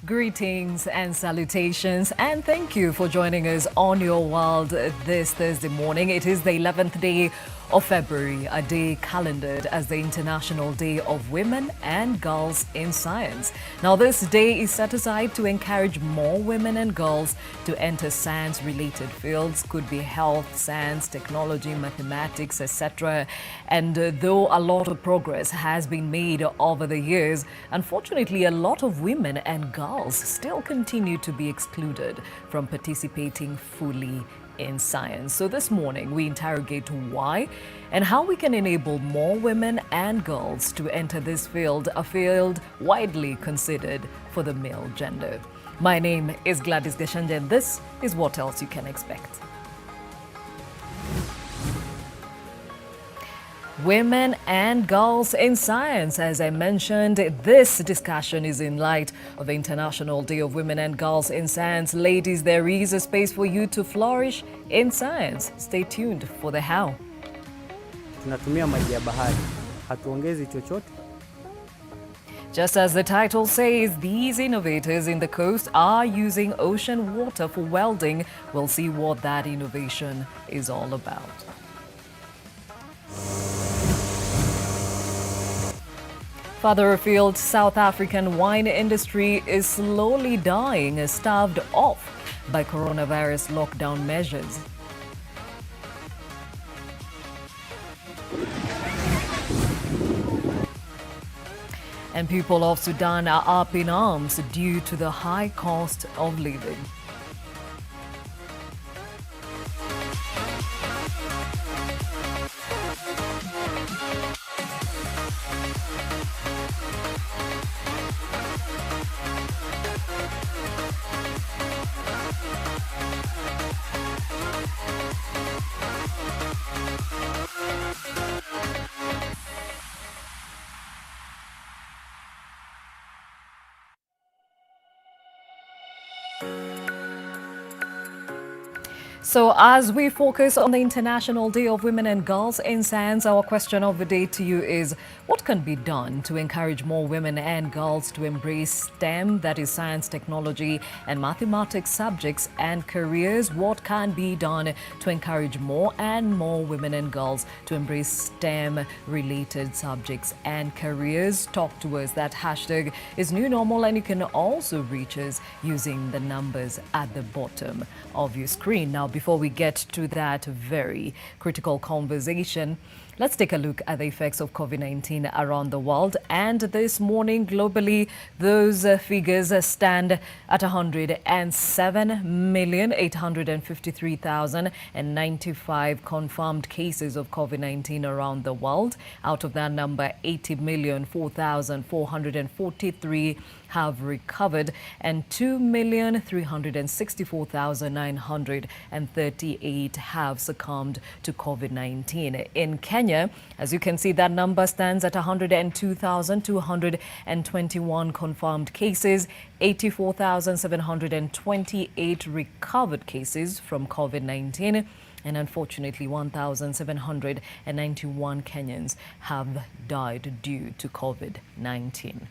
Greetings and salutations, and thank you for joining us on your world this Thursday morning. It is the 11th day of February, a day calendared as the International Day of Women and Girls in Science. Now, this day is set aside to encourage more women and girls to enter science-related fields, could be health, science, technology, mathematics, etc. And though a lot of progress has been made over the years, unfortunately, a lot of women and girls still continue to be excluded from participating fully in science. So this morning, we interrogate why and how we can enable more women and girls to enter this field, a field widely considered for the male gender. My name is Gladys, Gachanja, and this is what else you can expect. Women and girls in science. As I mentioned, this discussion is in light of the International Day of Women and Girls in Science. Ladies, there is a space for you to flourish in science. Stay tuned for the how. Tunatumia maji ya bahari. Hatuongezi chochote. Just as the title says, these innovators in the coast are using ocean water for welding. We'll see what that innovation is all about. Further afield, South African wine industry is slowly dying, starved off by coronavirus lockdown measures. And people of Sudan are up in arms due to the high cost of living. So as we focus on the International Day of Women and Girls in Science, our question of the day to you is, what can be done to encourage more women and girls to embrace STEM, that is science, technology and mathematics subjects and careers? What can be done to encourage more and more women and girls to embrace STEM related subjects and careers? Talk to us. That hashtag is new normal, and you can also reach us using the numbers at the bottom of your screen. Now, before we get to that very critical conversation, let's take a look at the effects of COVID-19 around the world. And this morning, globally, those figures stand at 107,853,095 confirmed cases of COVID-19 around the world. Out of that number, 80,004,443 have recovered, and 2,364,938 have succumbed to COVID-19. In Kenya, as you can see, that number stands at 102,221 confirmed cases, 84,728 recovered cases from COVID-19, and unfortunately 1,791 Kenyans have died due to COVID-19.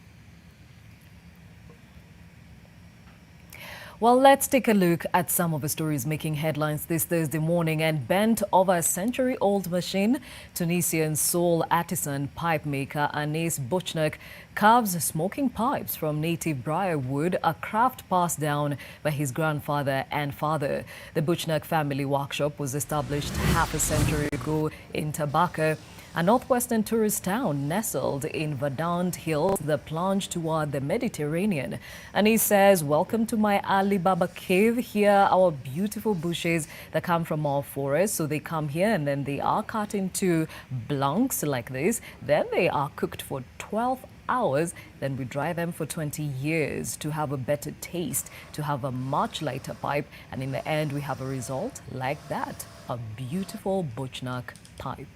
Well, let's take a look at some of the stories making headlines this Thursday morning. And bent over a century-old machine, Tunisian soul artisan pipe maker Anis Buchnak carves smoking pipes from native briarwood, a craft passed down by his grandfather and father. The Buchnak family workshop was established half a century ago in Tabaka, a northwestern tourist town nestled in verdant hills that plunge toward the Mediterranean. And he says, welcome to my Alibaba cave. Here are our beautiful bushes that come from our forest. So they come here and then they are cut into blunks like this. Then they are cooked for 12 hours. Then we dry them for 20 years to have a better taste, to have a much lighter pipe. And in the end, we have a result like that, a beautiful Buchnak pipe.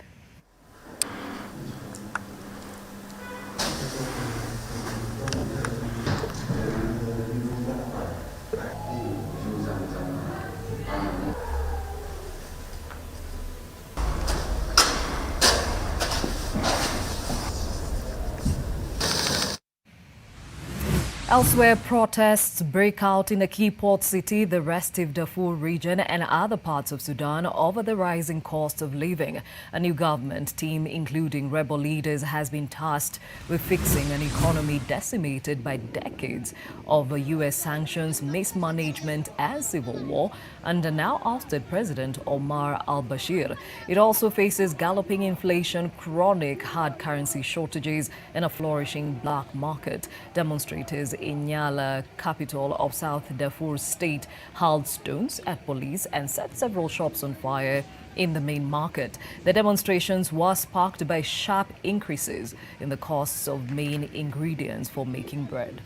Elsewhere, protests break out in a key port city, the restive Darfur region, and other parts of Sudan over the rising cost of living. A new government team, including rebel leaders, has been tasked with fixing an economy decimated by decades of U.S. sanctions, mismanagement, and civil war under now ousted President Omar al-Bashir. It also faces galloping inflation, chronic hard currency shortages, and a flourishing black market. Demonstrators in Nyala, capital of South Darfur state, hurled stones at police and set several shops on fire in the main market. The demonstrations were sparked by sharp increases in the costs of main ingredients for making bread.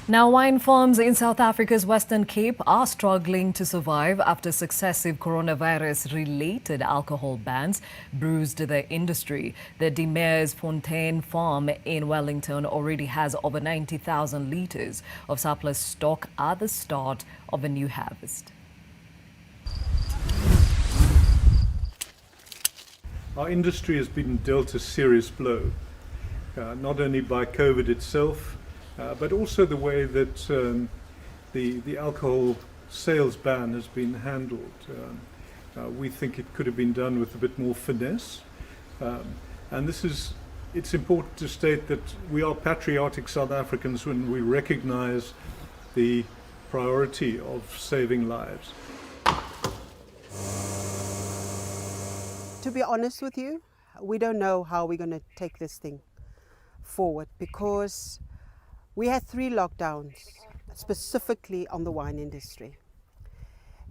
Now, wine farms in South Africa's Western Cape are struggling to survive after successive coronavirus-related alcohol bans bruised the industry. The De Meers Fontaine farm in Wellington already has over 90,000 litres of surplus stock at the start of a new harvest. Our industry has been dealt a serious blow, not only by COVID itself, but also the way that the alcohol sales ban has been handled. We think it could have been done with a bit more finesse. And it's important to state that we are patriotic South Africans when we recognize the priority of saving lives. To be honest with you, we don't know how we're going to take this thing forward, because we had 3 lockdowns specifically on the wine industry.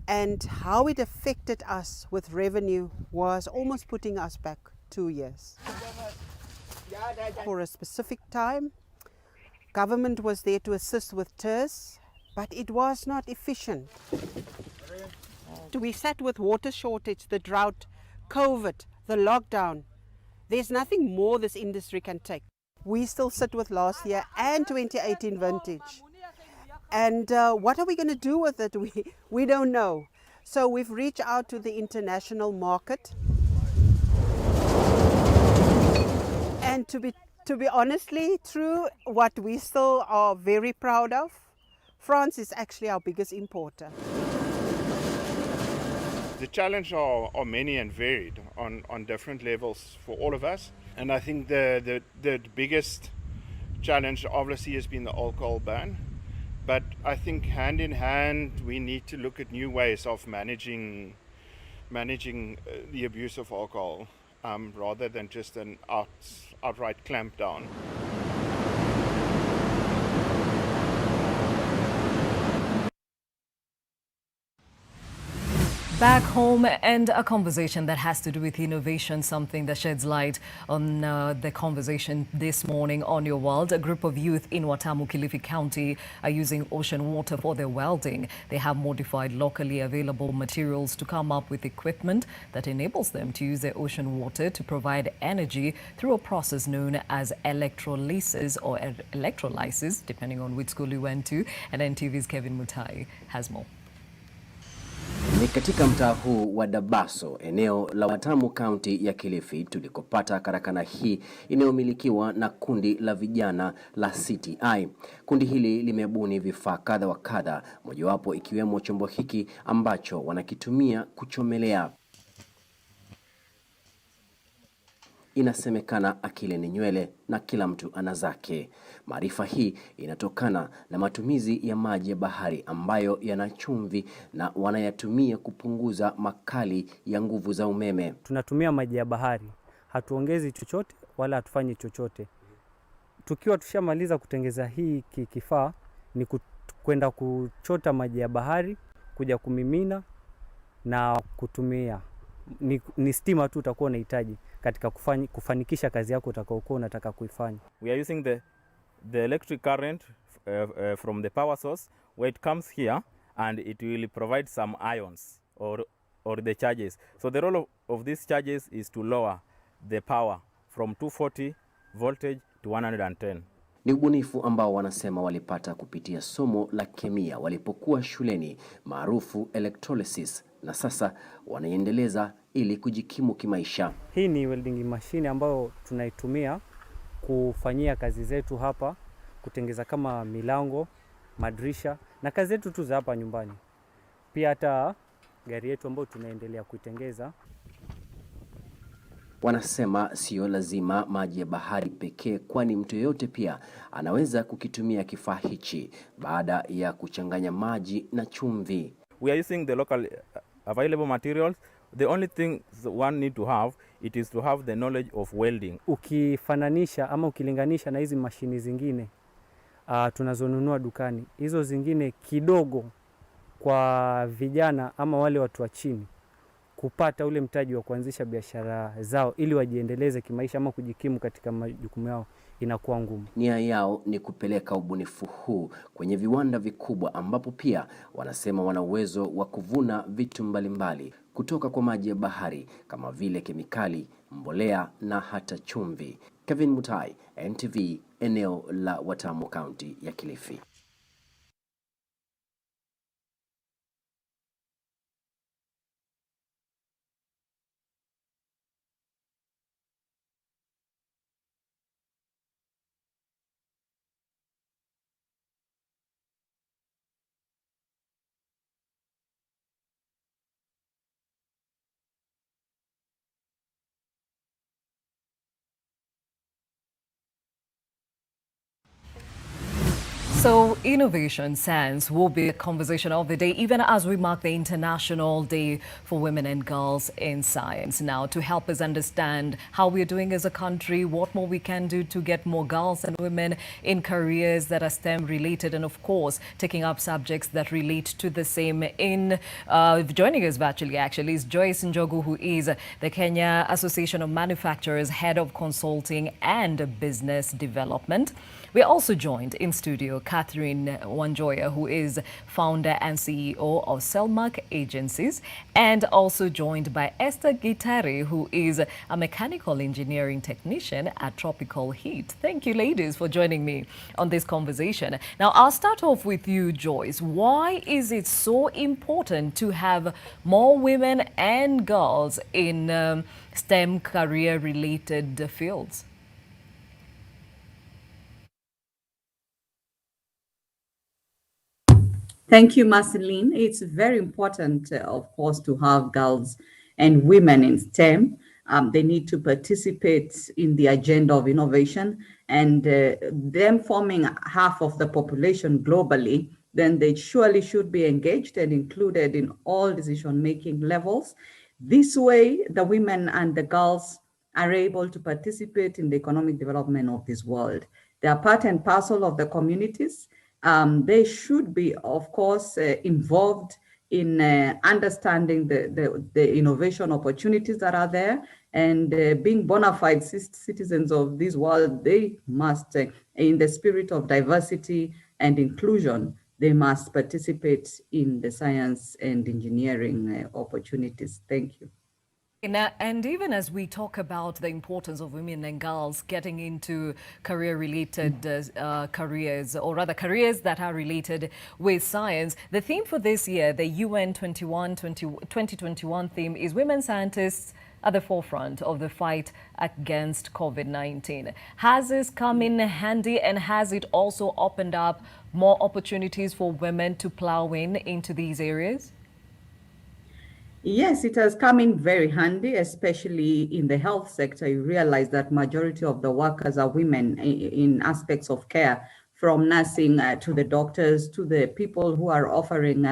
And how it affected us with revenue was almost putting us back 2 years. For a specific time, government was there to assist with TERS, but it was not efficient. We sat with water shortage, the drought, COVID, the lockdown. There's nothing more this industry can take. We still sit with last year and 2018 vintage. And what are we going to do with it? We don't know. So we've reached out to the international market. And to be honestly true, what we still are very proud of, France is actually our biggest importer. The challenges are many and varied on different levels for all of us. And I think the biggest challenge obviously has been the alcohol ban. But I think hand in hand, we need to look at new ways of managing the abuse of alcohol rather than just an outright clampdown. Back home, and a conversation that has to do with innovation, something that sheds light on the conversation this morning on Your World. A group of youth in Watamu, Kilifi County are using ocean water for their welding. They have modified locally available materials to come up with equipment that enables them to use their ocean water to provide energy through a process known as electrolysis or electrolysis, depending on which school you went to. And NTV's Kevin Mutai has more. Ni katika mtaa huu wa Dabaso, eneo la Watamu, kaunti ya Kilifi, tulikopata karakana hii inayomilikiwa na kundi la vijana la CTI. Kundi hili limebuni vifaa kadha wa kadha, mojawapo ikiwemo chombo hiki ambacho wanakitumia kuchomelea. Inasemekana akili ni nywele na kila mtu ana zake. Maarifa hii inatokana na matumizi ya maji ya bahari ambayo yana chumvi na wanayatumia kupunguza makali ya nguvu za umeme. Tunatumia maji ya bahari, hatuongezi chochote wala hatufanyi chochote. Tukiwa tushamaliza kutengeza hii kifaa ni kwenda kuchota maji ya bahari, kuja kumimina na kutumia. Ni stima tu utakuwa unahitaji katika kufanikisha kazi yako utakayokuwa unataka kuifanya. We are using the electric current from the power source where it comes here and it will provide some ions or the charges. So the role of these charges is to lower the power from 240 voltage to 110. Ni ubunifu ambao wanasema walipata kupitia somo la kemia walipokuwa shuleni maarufu electrolysis, na sasa wanaiendeleza ili kujikimu kimaisha. Hii ni welding machine ambayo tunaitumia kufanyia kazi zetu hapa, kutengeza kama milango, madirisha na kazi zetu tu za hapa nyumbani. Pia hata gari yetu ambayo tunaendelea kuitengeza. Wanasema sio lazima maji ya bahari pekee, kwani mtu yeyote pia anaweza kukitumia kifaa hichi baada ya kuchanganya maji na chumvi. We are using the local available materials. The only thing one need to have, it is to have the knowledge of welding. Ukifananisha ama ukilinganisha na hizi mashini zingine tunazonunua dukani, hizo zingine kidogo kwa vijana ama wale watu wa chini kupata ule mtaji wa kuanzisha biashara zao ili wajiendeleze kimaisha ama kujikimu katika majukumu yao inakuwa ngumu. Nia yao ni kupeleka ubunifu huu kwenye viwanda vikubwa, ambapo pia wanasema wana uwezo wa kuvuna vitu mbalimbali kutoka kwa maji ya bahari kama vile kemikali, mbolea na hata chumvi. Kevin Mutai, NTV, eneo la Watamu, kaunti ya Kilifi. So innovation, science will be a conversation of the day, even as we mark the International Day for Women and Girls in Science. Now, to help us understand how we're doing as a country, what more we can do to get more girls and women in careers that are STEM related, and of course, taking up subjects that relate to the same. Joining us virtually, actually, is Joyce Njogu, who is the Kenya Association of Manufacturers Head of Consulting and Business Development. We're also joined in studio Catherine Wanjoya, who is founder and CEO of Selmark Agencies, and also joined by Esther Gitari, who is a mechanical engineering technician at Tropical Heat. Thank you, ladies, for joining me on this conversation. Now, I'll start off with you, Joyce. Why is it so important to have more women and girls in STEM career-related fields? Thank you, Marceline. It's very important, of course, to have girls and women in STEM. They need to participate in the agenda of innovation, and them forming half of the population globally, then they surely should be engaged and included in all decision-making levels. This way, the women and the girls are able to participate in the economic development of this world. They are part and parcel of the communities. They should be, of course, involved in understanding the innovation opportunities that are there, and being bona fide citizens of this world. They must, in the spirit of diversity and inclusion, they must participate in the science and engineering opportunities. Thank you. And even as we talk about the importance of women and girls getting into career-related careers, or rather careers that are related with science, the theme for this year, the UN 2021 theme, is Women Scientists at the forefront of the fight against COVID-19. Has this come in handy, and has it also opened up more opportunities for women to plow into these areas? Yes, it has come in very handy, especially in the health sector. You realize that majority of the workers are women in aspects of care, from nursing to the doctors, to the people who are offering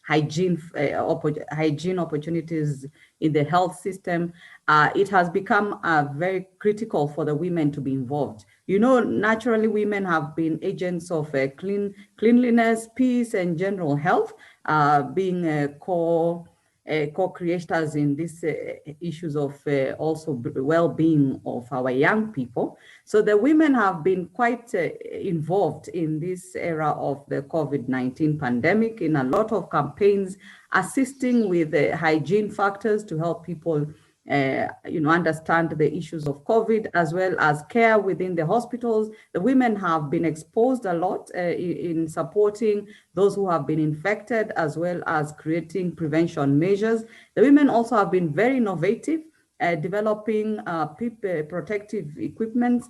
hygiene opportunities in the health system, it has become very critical for the women to be involved. You know, naturally, women have been agents of cleanliness, peace, and general health, being co-creators in these issues of also well-being of our young people. So the women have been quite involved in this era of the COVID-19 pandemic in a lot of campaigns, assisting with the hygiene factors to help people understand the issues of COVID, as well as care within the hospitals. The women have been exposed a lot in supporting those who have been infected, as well as creating prevention measures. The women also have been very innovative, developing protective equipment,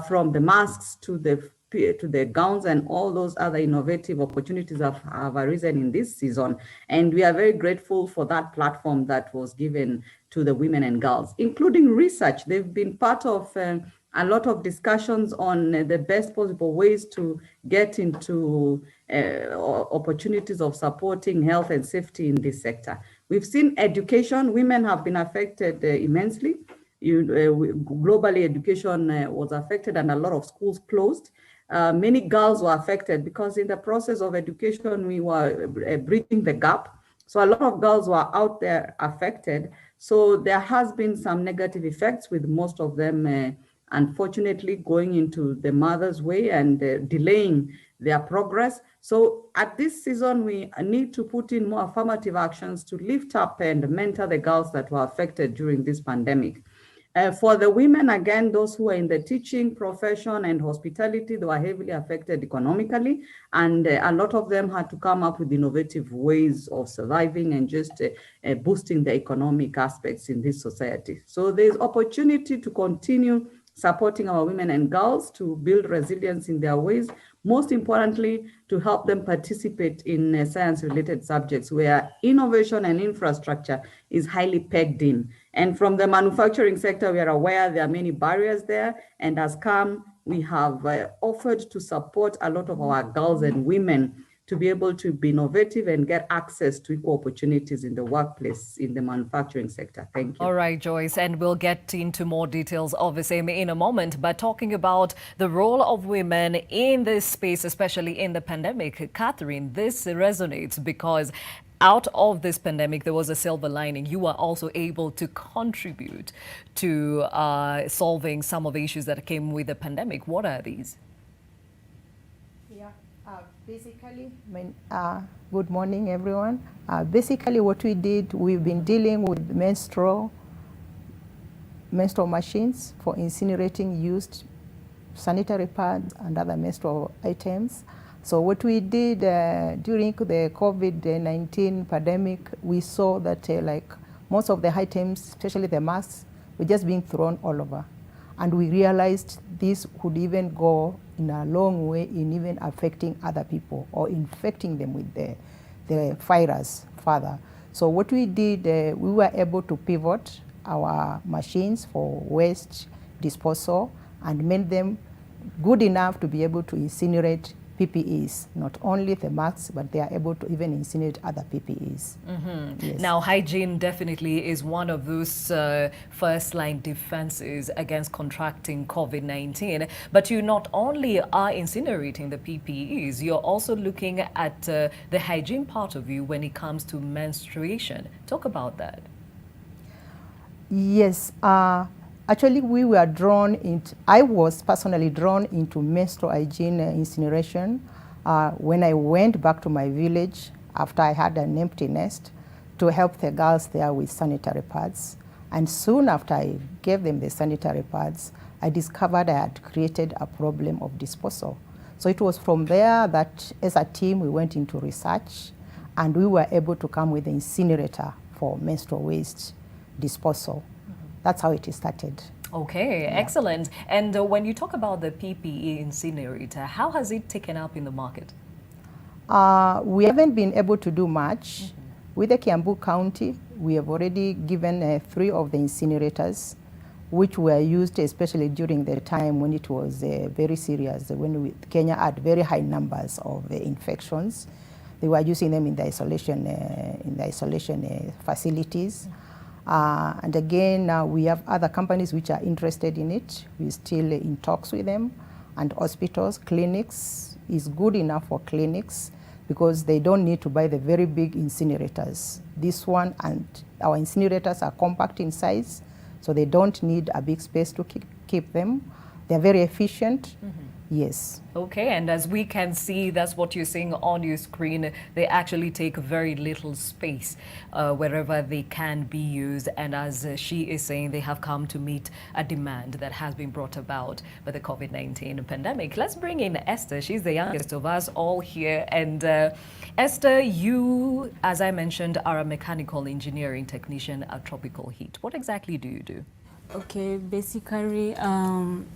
from the masks to the gowns, and all those other innovative opportunities have arisen in this season. And we are very grateful for that platform that was given to the women and girls, including research. They've been part of a lot of discussions on the best possible ways to get into opportunities of supporting health and safety in this sector. We've seen education. Women have been affected immensely. Globally, education was affected and a lot of schools closed. Many girls were affected because in the process of education, we were bridging the gap. So a lot of girls were out there affected. So there has been some negative effects, with most of them, unfortunately, going into the mother's way and delaying their progress. So at this season, we need to put in more affirmative actions to lift up and mentor the girls that were affected during this pandemic. For the women, again, those who are in the teaching profession and hospitality, they were heavily affected economically, and a lot of them had to come up with innovative ways of surviving and just boosting the economic aspects in this society. So there's opportunity to continue supporting our women and girls to build resilience in their ways, most importantly, to help them participate in science-related subjects where innovation and infrastructure is highly pegged in. And from the manufacturing sector, we are aware there are many barriers there, and as CAM, we have offered to support a lot of our girls and women to be able to be innovative and get access to equal opportunities in the workplace, in the manufacturing sector. Thank you. All right, Joyce, and we'll get into more details of the same in a moment. But talking about the role of women in this space, especially in the pandemic, Catherine, this resonates because out of this pandemic, there was a silver lining. You were also able to contribute to solving some of the issues that came with the pandemic. What are these? Basically, good morning, everyone. Basically, what we did, we've been dealing with menstrual machines for incinerating used sanitary pads and other menstrual items. So what we did during the COVID-19 pandemic, we saw that like most of the items, especially the masks, were just being thrown all over. And we realized this could even go in a long way in even affecting other people or infecting them with the virus further. So what we did, we were able to pivot our machines for waste disposal and made them good enough to be able to incinerate PPEs, not only the masks, but they are able to even incinerate other PPEs. Mm-hmm. Yes. Now, hygiene definitely is one of those first-line defenses against contracting COVID-19. But you not only are incinerating the PPEs, you're also looking at the hygiene part of you when it comes to menstruation. Talk about that. Yes. Actually, we were drawn into, I was personally drawn into menstrual hygiene incineration when I went back to my village after I had an empty nest to help the girls there with sanitary pads. And soon after I gave them the sanitary pads, I discovered I had created a problem of disposal. So it was from there that as a team we went into research and we were able to come with an incinerator for menstrual waste disposal. That's how it started. Okay, yeah. Excellent. And when you talk about the PPE incinerator, how has it taken up in the market? We haven't been able to do much. With the Kiambu County, we have already given 3 of the incinerators, which were used especially during the time when it was very serious, when Kenya had very high numbers of infections. They were using them in the isolation facilities. And again, we have other companies which are interested in it. We're still in talks with them. And hospitals, clinics is good enough for clinics because they don't need to buy the very big incinerators. This one and our incinerators are compact in size, so they don't need a big space to keep them. They're very efficient. Yes. Okay, and as we can see, that's what you're seeing on your screen. They actually take very little space wherever they can be used. And as she is saying, they have come to meet a demand that has been brought about by the COVID-19 pandemic. Let's bring in Esther. She's the youngest of us all here. And Esther, you, as I mentioned, are a mechanical engineering technician at Tropical Heat. What exactly do you do? Okay, basically,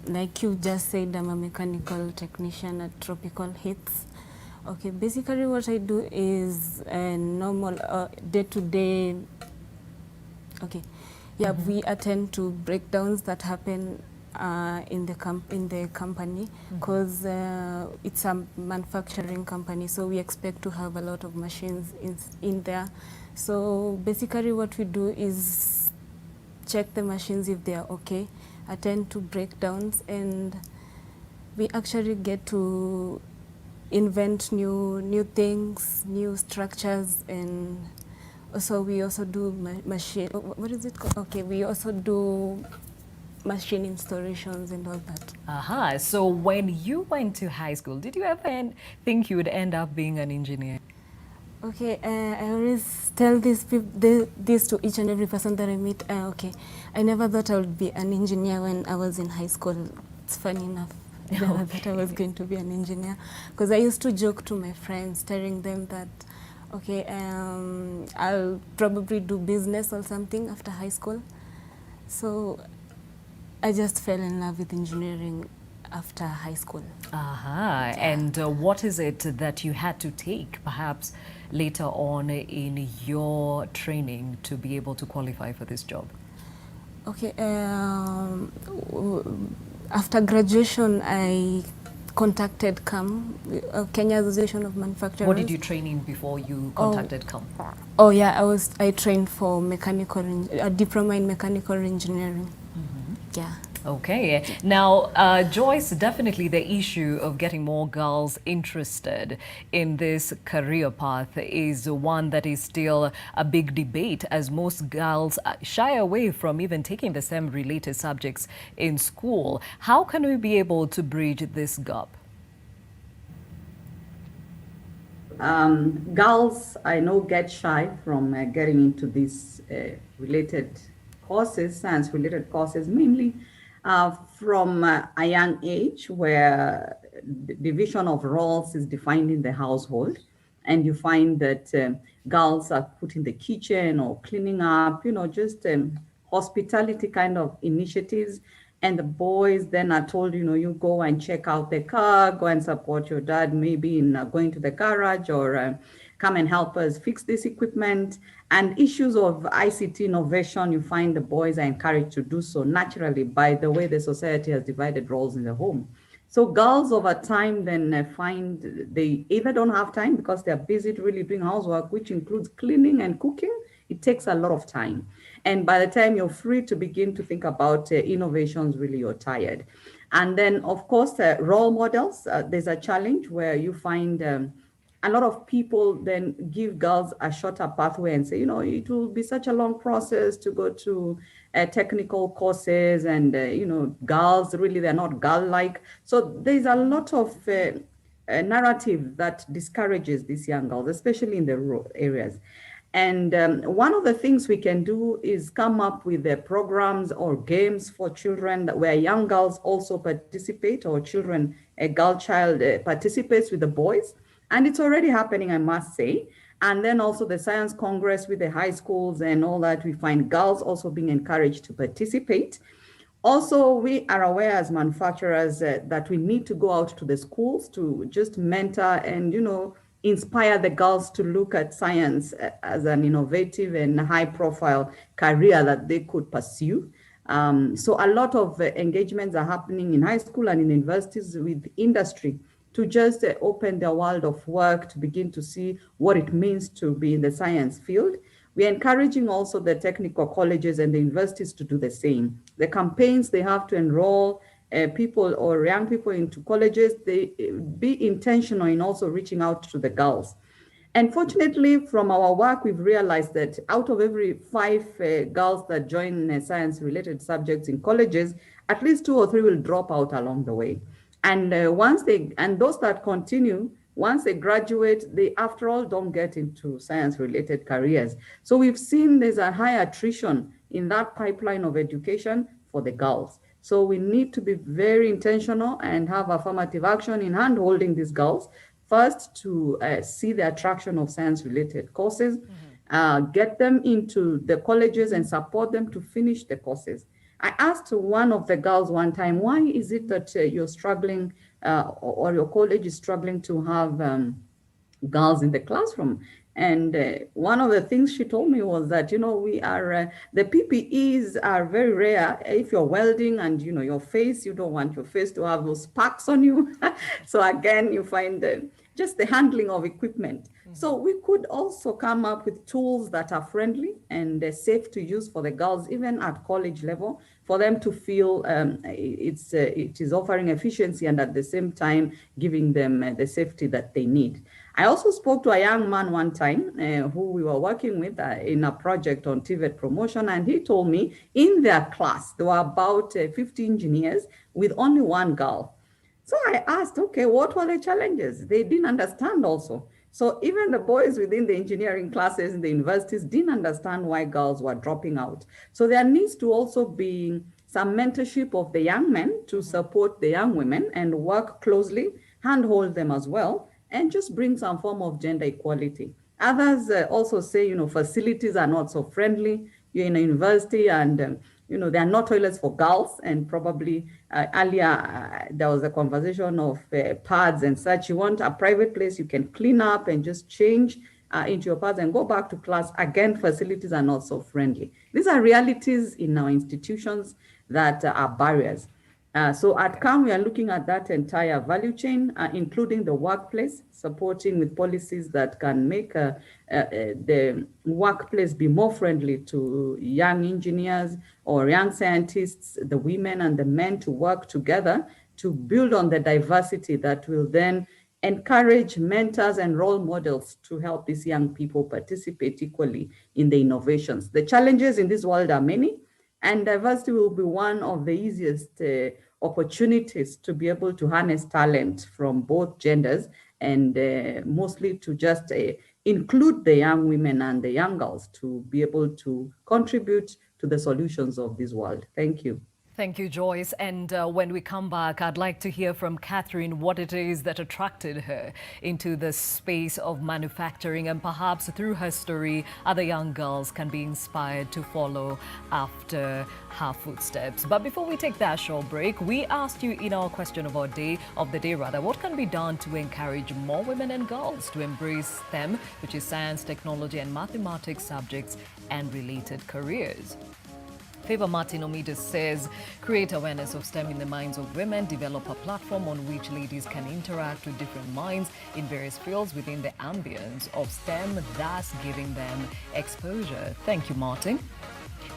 like you just said, I'm a mechanical technician at Tropical Heats. Okay, basically what I do is a normal day-to-day, okay, yeah, we attend to breakdowns that happen in the company because it's a manufacturing company, so we expect to have a lot of machines in there. So basically what we do is check the machines if they are okay, attend to breakdowns, and we actually get to invent new things, new structures, and also we also do machine, what is it called? Okay, we also do machine installations and all that. Aha, so when you went to high school, did you ever think you would end up being an engineer? Okay, I always tell this to each and every person that I meet. Okay, I never thought I would be an engineer when I was in high school. It's funny enough. I never thought I was going to be an engineer because I used to joke to my friends, telling them that, okay, I'll probably do business or something after high school. So I just fell in love with engineering after high school. Aha, and what is it that you had to take, perhaps later on in your training, to be able to qualify for this job? Okay, after graduation, I contacted CAM, Kenya Association of Manufacturers. What did you train in before you contacted CAM? Oh yeah, I trained for a diploma in mechanical engineering. Yeah. Okay. Now, Joyce, definitely the issue of getting more girls interested in this career path is one that is still a big debate, as most girls shy away from even taking the STEM-related subjects in school. How can we be able to bridge this gap? Girls, I know, get shy from getting into these related courses, science-related courses, mainly from a young age, where the division of roles is defined in the household, and you find that girls are put in the kitchen or cleaning up, just hospitality kind of initiatives, and the boys then are told, you go and check out the car, go and support your dad maybe in going to the garage, or come and help us fix this equipment. And issues of ICT innovation, you find the boys are encouraged to do so naturally by the way the society has divided roles in the home. So girls over time then find they either don't have time because they're busy really doing housework, which includes cleaning and cooking. It takes a lot of time. And by the time you're free to begin to think about innovations, really you're tired. And then, of course, role models. There's a challenge where you find a lot of people then give girls a shorter pathway and say, it will be such a long process to go to technical courses, and, girls, really, they're not girl-like. So there's a lot of narrative that discourages these young girls, especially in the rural areas. And one of the things we can do is come up with programs or games for children where young girls also participate, or a girl child participates with the boys. And it's already happening, I must say. And then also the Science Congress with the high schools and all that, we find girls also being encouraged to participate. Also, we are aware as manufacturers that we need to go out to the schools to just mentor and, inspire the girls to look at science as an innovative and high-profile career that they could pursue. So a lot of engagements are happening in high school and in universities with industry to just open their world of work, to begin to see what it means to be in the science field. We're encouraging also the technical colleges and the universities to do the same. The campaigns they have to enroll people or young people into colleges, they be intentional in also reaching out to the girls. And fortunately, from our work, we've realized that out of every 5 girls that join science-related subjects in colleges, at least 2 or 3 will drop out along the way. And those that continue, once they graduate, they, after all, don't get into science-related careers. So we've seen there's a high attrition in that pipeline of education for the girls. So we need to be very intentional and have affirmative action in hand-holding these girls. First, to see the attraction of science-related courses, get them into the colleges and support them to finish the courses. I asked one of the girls one time, why is it that you're struggling or your college is struggling to have girls in the classroom? And one of the things she told me was that, we are, the PPEs are very rare. If you're welding and, your face, you don't want your face to have those sparks on you. So again, you find just the handling of equipment. So we could also come up with tools that are friendly and safe to use for the girls, even at college level, for them to feel it is offering efficiency and at the same time giving them the safety that they need. I also spoke to a young man one time who we were working with in a project on TVET promotion, and he told me in their class, there were about 50 engineers with only 1 girl. So I asked, okay, what were the challenges? They didn't understand also. So even the boys within the engineering classes in the universities didn't understand why girls were dropping out. So there needs to also be some mentorship of the young men to support the young women and work closely, handhold them as well, and just bring some form of gender equality. Others also say, facilities are not so friendly. You're in a university and there are no toilets for girls, and probably earlier there was a conversation of pads and such. You want a private place you can clean up and just change into your pads and go back to class. Again, facilities are not so friendly. These are realities in our institutions that are barriers. So at CAM, we are looking at that entire value chain, including the workplace, supporting with policies that can make the workplace be more friendly to young engineers or young scientists, the women and the men to work together to build on the diversity that will then encourage mentors and role models to help these young people participate equally in the innovations. The challenges in this world are many, and diversity will be one of the easiest opportunities to be able to harness talent from both genders and mostly to just include the young women and the young girls to be able to contribute to the solutions of this world. Thank you. Thank you, Joyce. And when we come back, I'd like to hear from Catherine what it is that attracted her into the space of manufacturing, and perhaps through her story, other young girls can be inspired to follow after her footsteps. But before we take that short break, we asked you in our question of the day, what can be done to encourage more women and girls to embrace STEM, which is science, technology, and mathematics subjects and related careers. Favor Martin Omides says, create awareness of STEM in the minds of women, develop a platform on which ladies can interact with different minds in various fields within the ambience of STEM, thus giving them exposure. Thank you, Martin.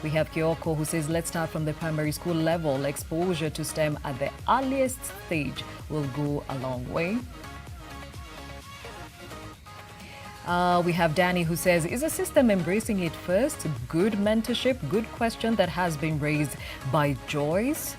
We have Kyoko who says, let's start from the primary school level. Exposure to STEM at the earliest stage will go a long way. We have Danny who says, is the system embracing it first? Good mentorship, good question that has been raised by Joyce.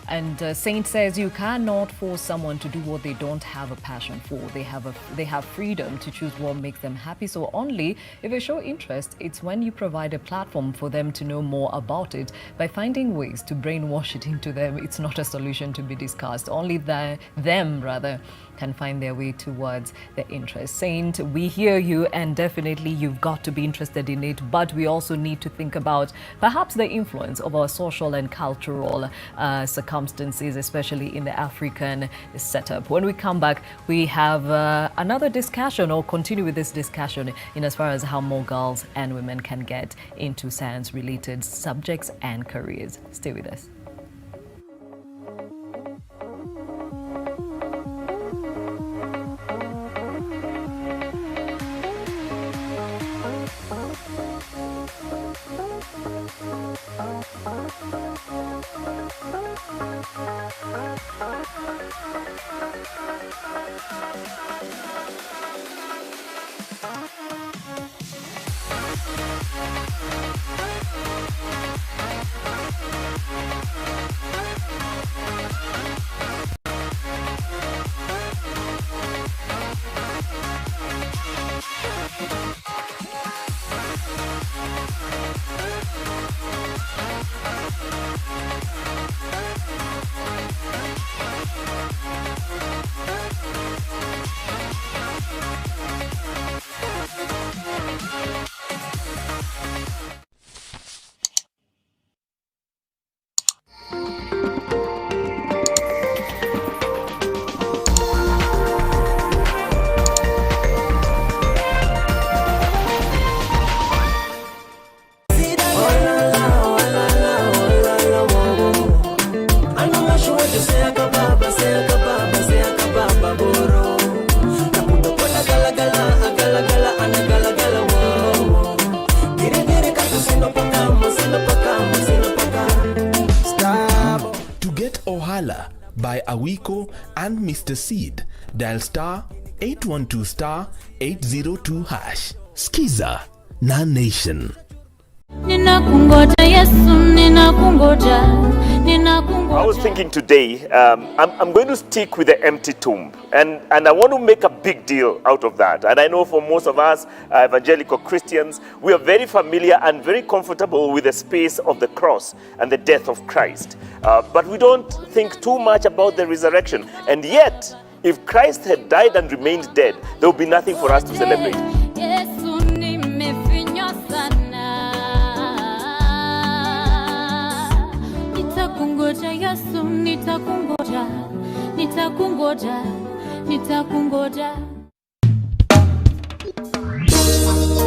And Saint says, you cannot force someone to do what they don't have a passion for. They have freedom to choose what makes them happy. So only if they show interest, it's when you provide a platform for them to know more about it. By finding ways to brainwash it into them, it's not a solution to be discussed. Only them can find their way towards the interest. Saint, we hear you, and definitely you've got to be interested in it, but we also need to think about perhaps the influence of our social and cultural circumstances, especially in the African setup. When we come back, we have another discussion, or continue with this discussion in as far as how more girls and women can get into science-related subjects and careers. Stay with us. by Awiko and Mr. Seed. Dial star 812 star 802 hash. Skiza na Nation. I was thinking today, I'm going to stick with the empty tomb, and I want to make a big deal out of that. And I know for most of us evangelical Christians, we are very familiar and very comfortable with the space of the cross and the death of Christ. But we don't think too much about the resurrection. And yet, if Christ had died and remained dead, there would be nothing for us to celebrate.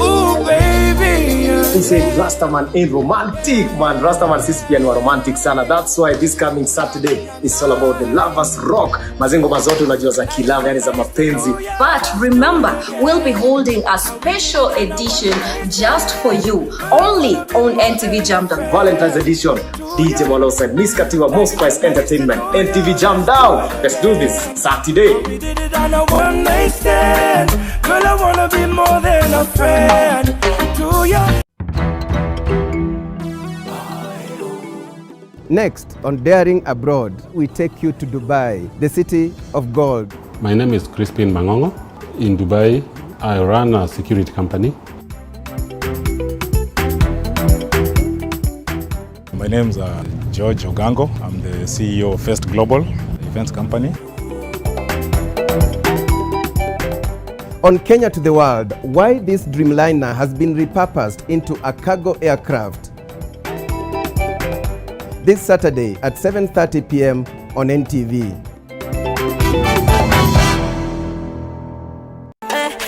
Ooh, baby. Who said Rastaman ain't romantic, man? Rastaman sisi pia ni romantic sana. That's why this coming Saturday is all about the lovers rock. Mazengo mazote unajua za kilava, yani za mapenzi. But remember, we'll be holding a special edition just for you, only on NTV Jam Down. Valentine's edition. DJ Malosa, Miss Kativa, Most Price Entertainment, NTV Jam Down. Let's do this Saturday. We did it on a one night stand. Girl, I wanna be more than a friend to you. Next, on Daring Abroad, we take you to Dubai, the city of gold. My name is Crispin Mangongo. In Dubai, I run a security company. My name is George Ogango. I'm the CEO of First Global Events Company. On Kenya to the World, why this Dreamliner has been repurposed into a cargo aircraft. This Saturday at 7:30 p.m. on NTV.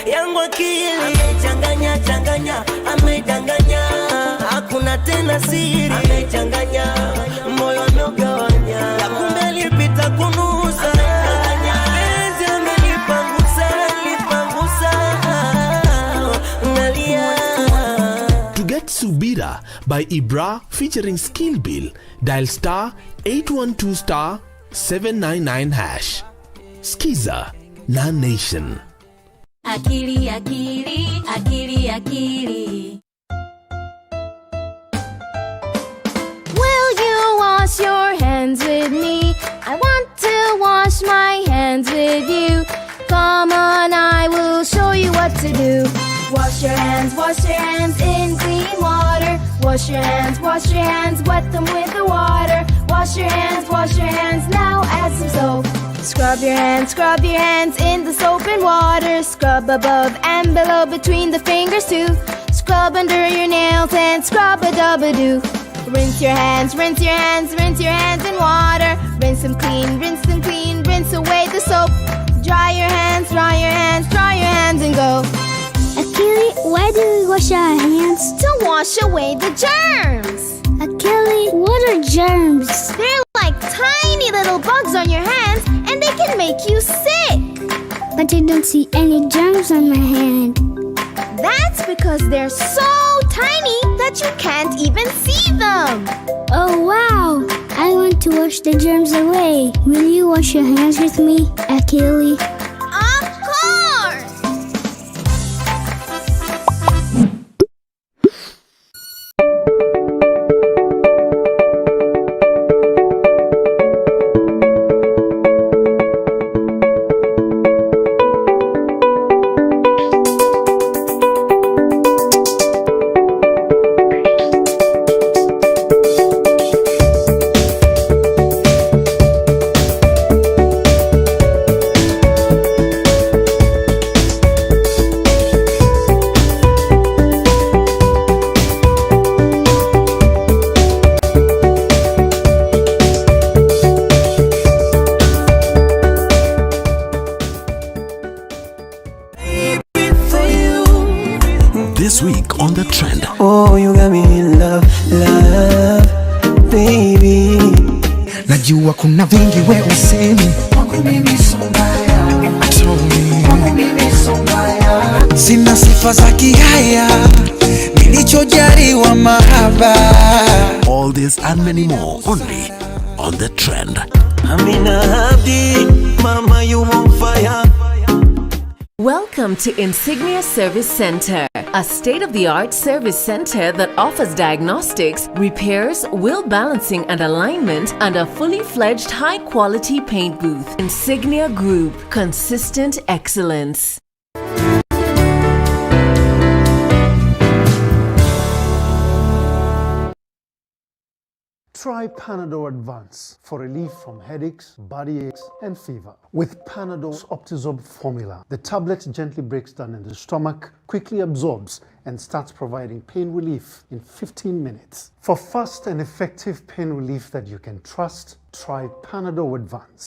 Yangu akili amechanganya changanya, amedanganya, hakuna tena siri, amechanganya, moyo umeugawanya, ya kumbe lipita kunusa, amechanganya, penzi amelipangusa, nalia. To get Subira by Ibra featuring Skill Bill, dial star 812 star 799 hash. Skiza na Nation. Akili, akili, akili, akili. Will you wash your hands with me? I want to wash my hands with you. Come on, I will show you what to do. Wash your hands in clean water. Wash your hands, wet them with the water. Wash your hands, now add some soap. Scrub your hands in the soap and water. Scrub above and below between the fingers too. Scrub under your nails and scrub-a-dub-a-doo. Rinse your hands in water. Rinse them clean, rinse away the soap. Dry your hands and go. Akili, why do we wash our hands? To wash away the germs. Akili, what are germs? They're like tiny little bugs on your hands, and they can make you sick. But I don't see any germs on my hand. That's because they're so tiny that you can't even see them. Oh wow! I want to wash the germs away. Will you wash your hands with me, Achille? Of course! This week on The Trend. Oh, you got me in love, love, baby. Najua kuna vingi we usemi. Kwangu mimi so mbaya. Kwangu mimi so mbaya. Sina sifa za kihaya. Nilichojaliwa mahaba. All this and many more only on The Trend. Amina Abdi, mama you on fire. Welcome to Insignia Service Center, a state-of-the-art service center that offers diagnostics, repairs, wheel balancing and alignment, and a fully fledged high-quality paint booth. Insignia Group, consistent excellence. Try Panadol Advance for relief from headaches, body aches, and fever. With Panadol's Optizorb formula, the tablet gently breaks down in the stomach, quickly absorbs, and starts providing pain relief in 15 minutes. For fast and effective pain relief that you can trust, try Panadol Advance.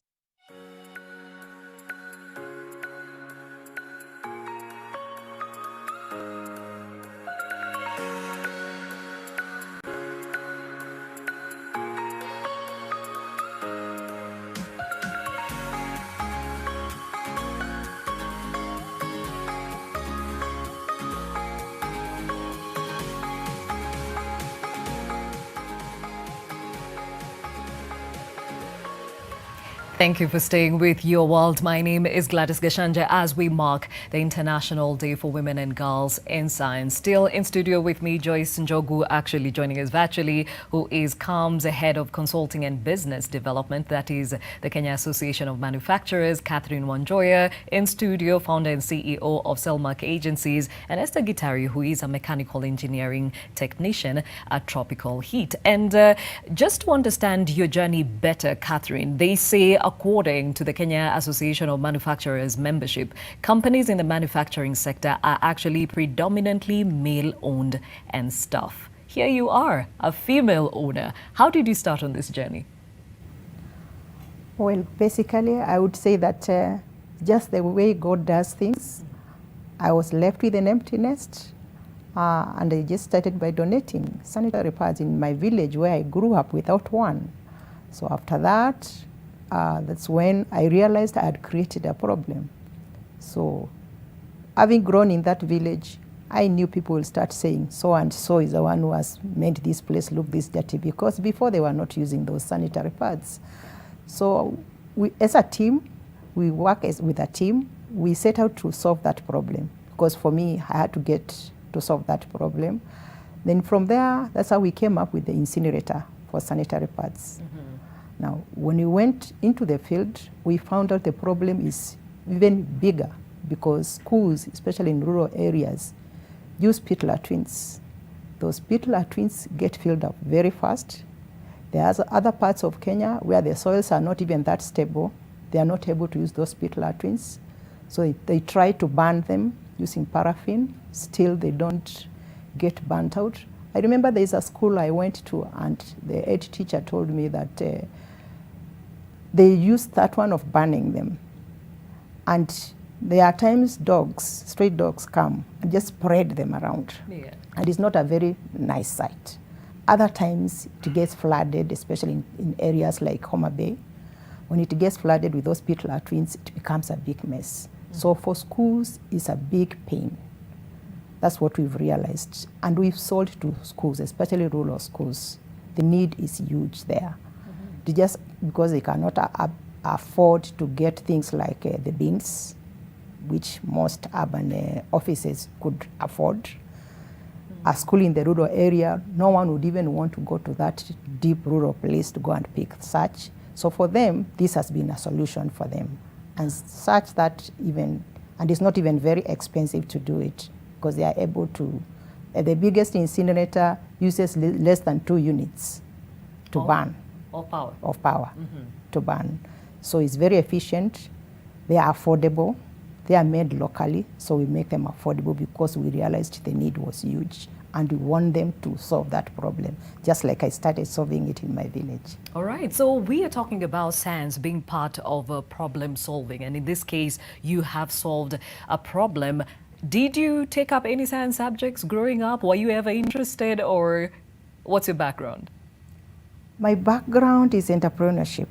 Thank you for staying with Your World. My name is Gladys Gachanja as we mark the International Day for Women and Girls in Science. Still in studio with me, Joyce Njogu, actually joining us virtually, who is CAM's head of consulting and business development. That is the Kenya Association of Manufacturers. Catherine Wanjoya in studio, founder and CEO of Selmark Agencies, and Esther Gitari, who is a mechanical engineering technician at Tropical Heat. And just to understand your journey better, Catherine, they say, according to the Kenya Association of Manufacturers membership, companies in the manufacturing sector are actually predominantly male-owned and staff. Here you are, a female owner. How did you start on this journey? Well, basically, I would say that just the way God does things, I was left with an empty nest, and I just started by donating sanitary pads in my village where I grew up without one. So after that, that's when I realized I had created a problem. So having grown in that village, I knew people will start saying, so and so is the one who has made this place look this dirty, because before they were not using those sanitary pads. So we, as a team, we work with a team. We set out to solve that problem, because for me, I had to get to solve that problem. Then from there, that's how we came up with the incinerator for sanitary pads. Mm-hmm. Now, when we went into the field, we found out the problem is even bigger, because schools, especially in rural areas, use pit latrines. Those pit latrines get filled up very fast. There are other parts of Kenya where the soils are not even that stable. They are not able to use those pit latrines. So they try to burn them using paraffin. Still, they don't get burnt out. I remember there's a school I went to, and the head teacher told me that they used that one of burning them. And there are times dogs, stray dogs come and just spread them around. Yeah. And it's not a very nice sight. Other times it gets flooded, especially in areas like Homa Bay. When it gets flooded with those pit latrines, it becomes a big mess. Mm-hmm. So for schools, it's a big pain. That's what we've realized. And we've sold to schools, especially rural schools. The need is huge there. Mm-hmm. just because they cannot afford to get things like the bins, which most urban offices could afford. A school in the rural area, no one would even want to go to that deep rural place to go and pick such. So for them, this has been a solution for them. And such that even, and it's not even very expensive to do it, because they are able to, the biggest incinerator uses less than 2 units to burn. Of power. Of power to burn. So it's very efficient, they are affordable, they are made locally, so we make them affordable because we realized the need was huge and we want them to solve that problem, just like I started solving it in my village. All right, so we are talking about science being part of problem solving, and in this case, you have solved a problem. Did you take up any science subjects growing up? Were you ever interested, or what's your background? My background is entrepreneurship.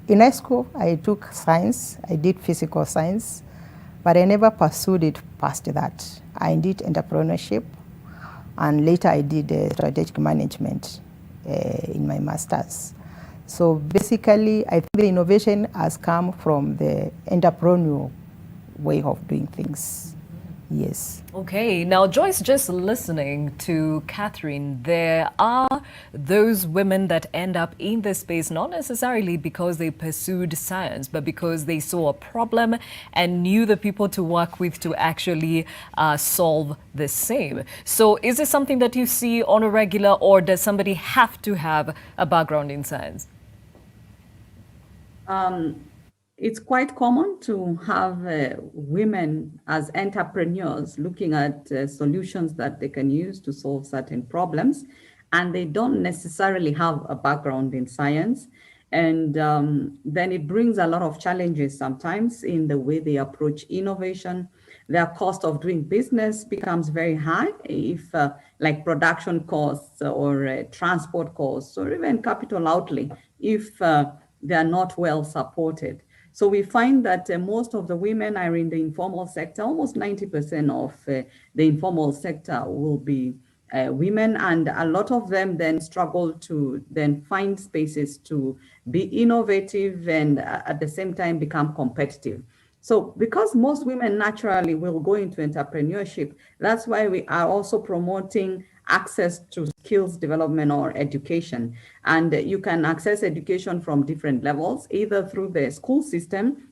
In high school, I took science, I did physical science, but I never pursued it past that. I did entrepreneurship, and later I did strategic management in my master's. So basically, I think the innovation has come from the entrepreneurial way of doing things. Yes. Okay, now Joyce, just listening to Catherine, there are those women that end up in this space not necessarily because they pursued science, but because they saw a problem and knew the people to work with to actually solve the same. So is this something that you see on a regular, or does somebody have to have a background in science? It's quite common to have women as entrepreneurs looking at solutions that they can use to solve certain problems, and they don't necessarily have a background in science. And then it brings a lot of challenges sometimes in the way they approach innovation. Their cost of doing business becomes very high if like production costs or transport costs or even capital outlay if they are not well supported. So we find that most of the women are in the informal sector. Almost 90% of the informal sector will be women, and a lot of them then struggle to then find spaces to be innovative and at the same time become competitive. So because most women naturally will go into entrepreneurship, that's why we are also promoting access to skills development or education. And you can access education from different levels, either through the school system,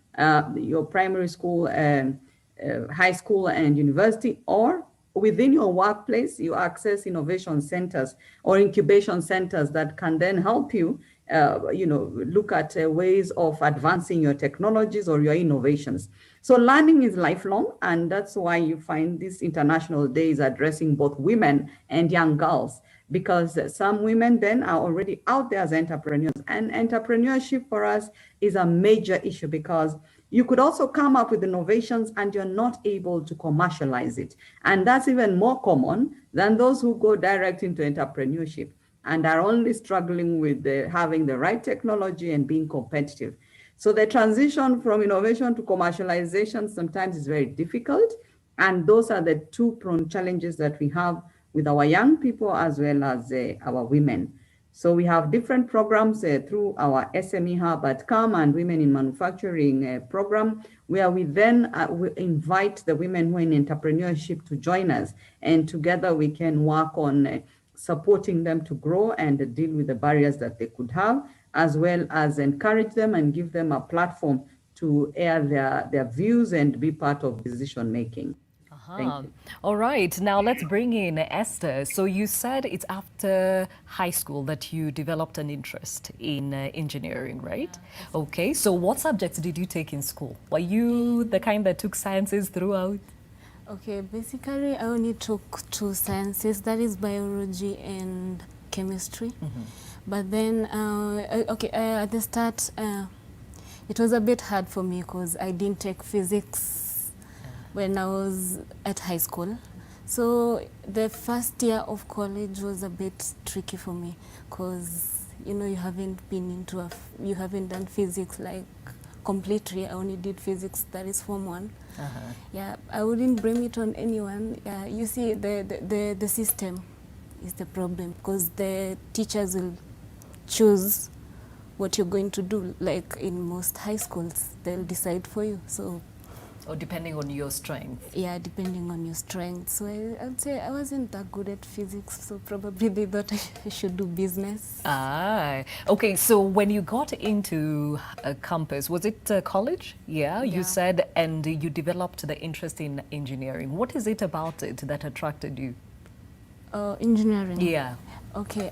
your primary school, high school and university, or within your workplace, you access innovation centers or incubation centers that can then help you look at ways of advancing your technologies or your innovations. So learning is lifelong, and that's why you find this International Day is addressing both women and young girls, because some women then are already out there as entrepreneurs. And entrepreneurship for us is a major issue because you could also come up with innovations and you're not able to commercialize it. And that's even more common than those who go direct into entrepreneurship and are only struggling with having the right technology and being competitive. So the transition from innovation to commercialization sometimes is very difficult. And those are the two prone challenges that we have with our young people as well as our women. So we have different programs through our SME Hub at CAM and Women in Manufacturing program, where we then we invite the women who are in entrepreneurship to join us. And together we can work on supporting them to grow and deal with the barriers that they could have, as well as encourage them and give them a platform to air their views and be part of decision making. Thank you. All right, now let's bring in Esther. So you said it's after high school that you developed an interest in engineering, right? Yeah. Okay, so what subjects did you take in school? Were you the kind that took sciences throughout? Okay, basically I only took 2 sciences, that is biology and chemistry. But then, at the start, it was a bit hard for me because I didn't take physics when I was at high school. So the first year of college was a bit tricky for me because, you haven't been you haven't done physics like completely. I only did physics, that is Form 1. Yeah, I wouldn't blame it on anyone. You see, the system is the problem because the teachers will choose what you're going to do. Like in most high schools, they'll decide for you. So, or depending on your strength. yeah, depending on your strength. So I'd say I wasn't that good at physics, so probably they thought I should do business. Ah, okay. So when you got into a campus, was it college? Yeah, you said, and you developed the interest in engineering. What is it about it that attracted you? Engineering. Yeah. Okay.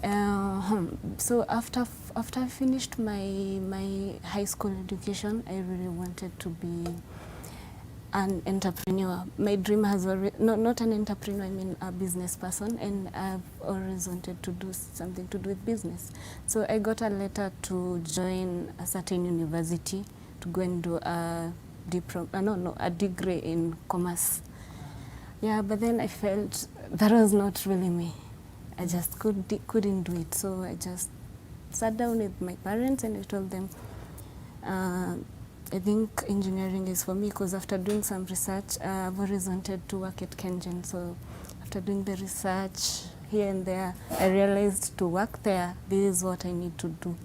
So after I finished my high school education, I really wanted to be an entrepreneur. My dream has already, not an entrepreneur, I mean a business person, and I've always wanted to do something to do with business. So I got a letter to join a certain university to go and do a a degree in commerce. Yeah, but then I felt that was not really me. I just couldn't do it. So I just sat down with my parents and I told them, I think engineering is for me, because after doing some research, I've always wanted to work at Kengen. So after doing the research here and there, I realized to work there, this is what I need to do.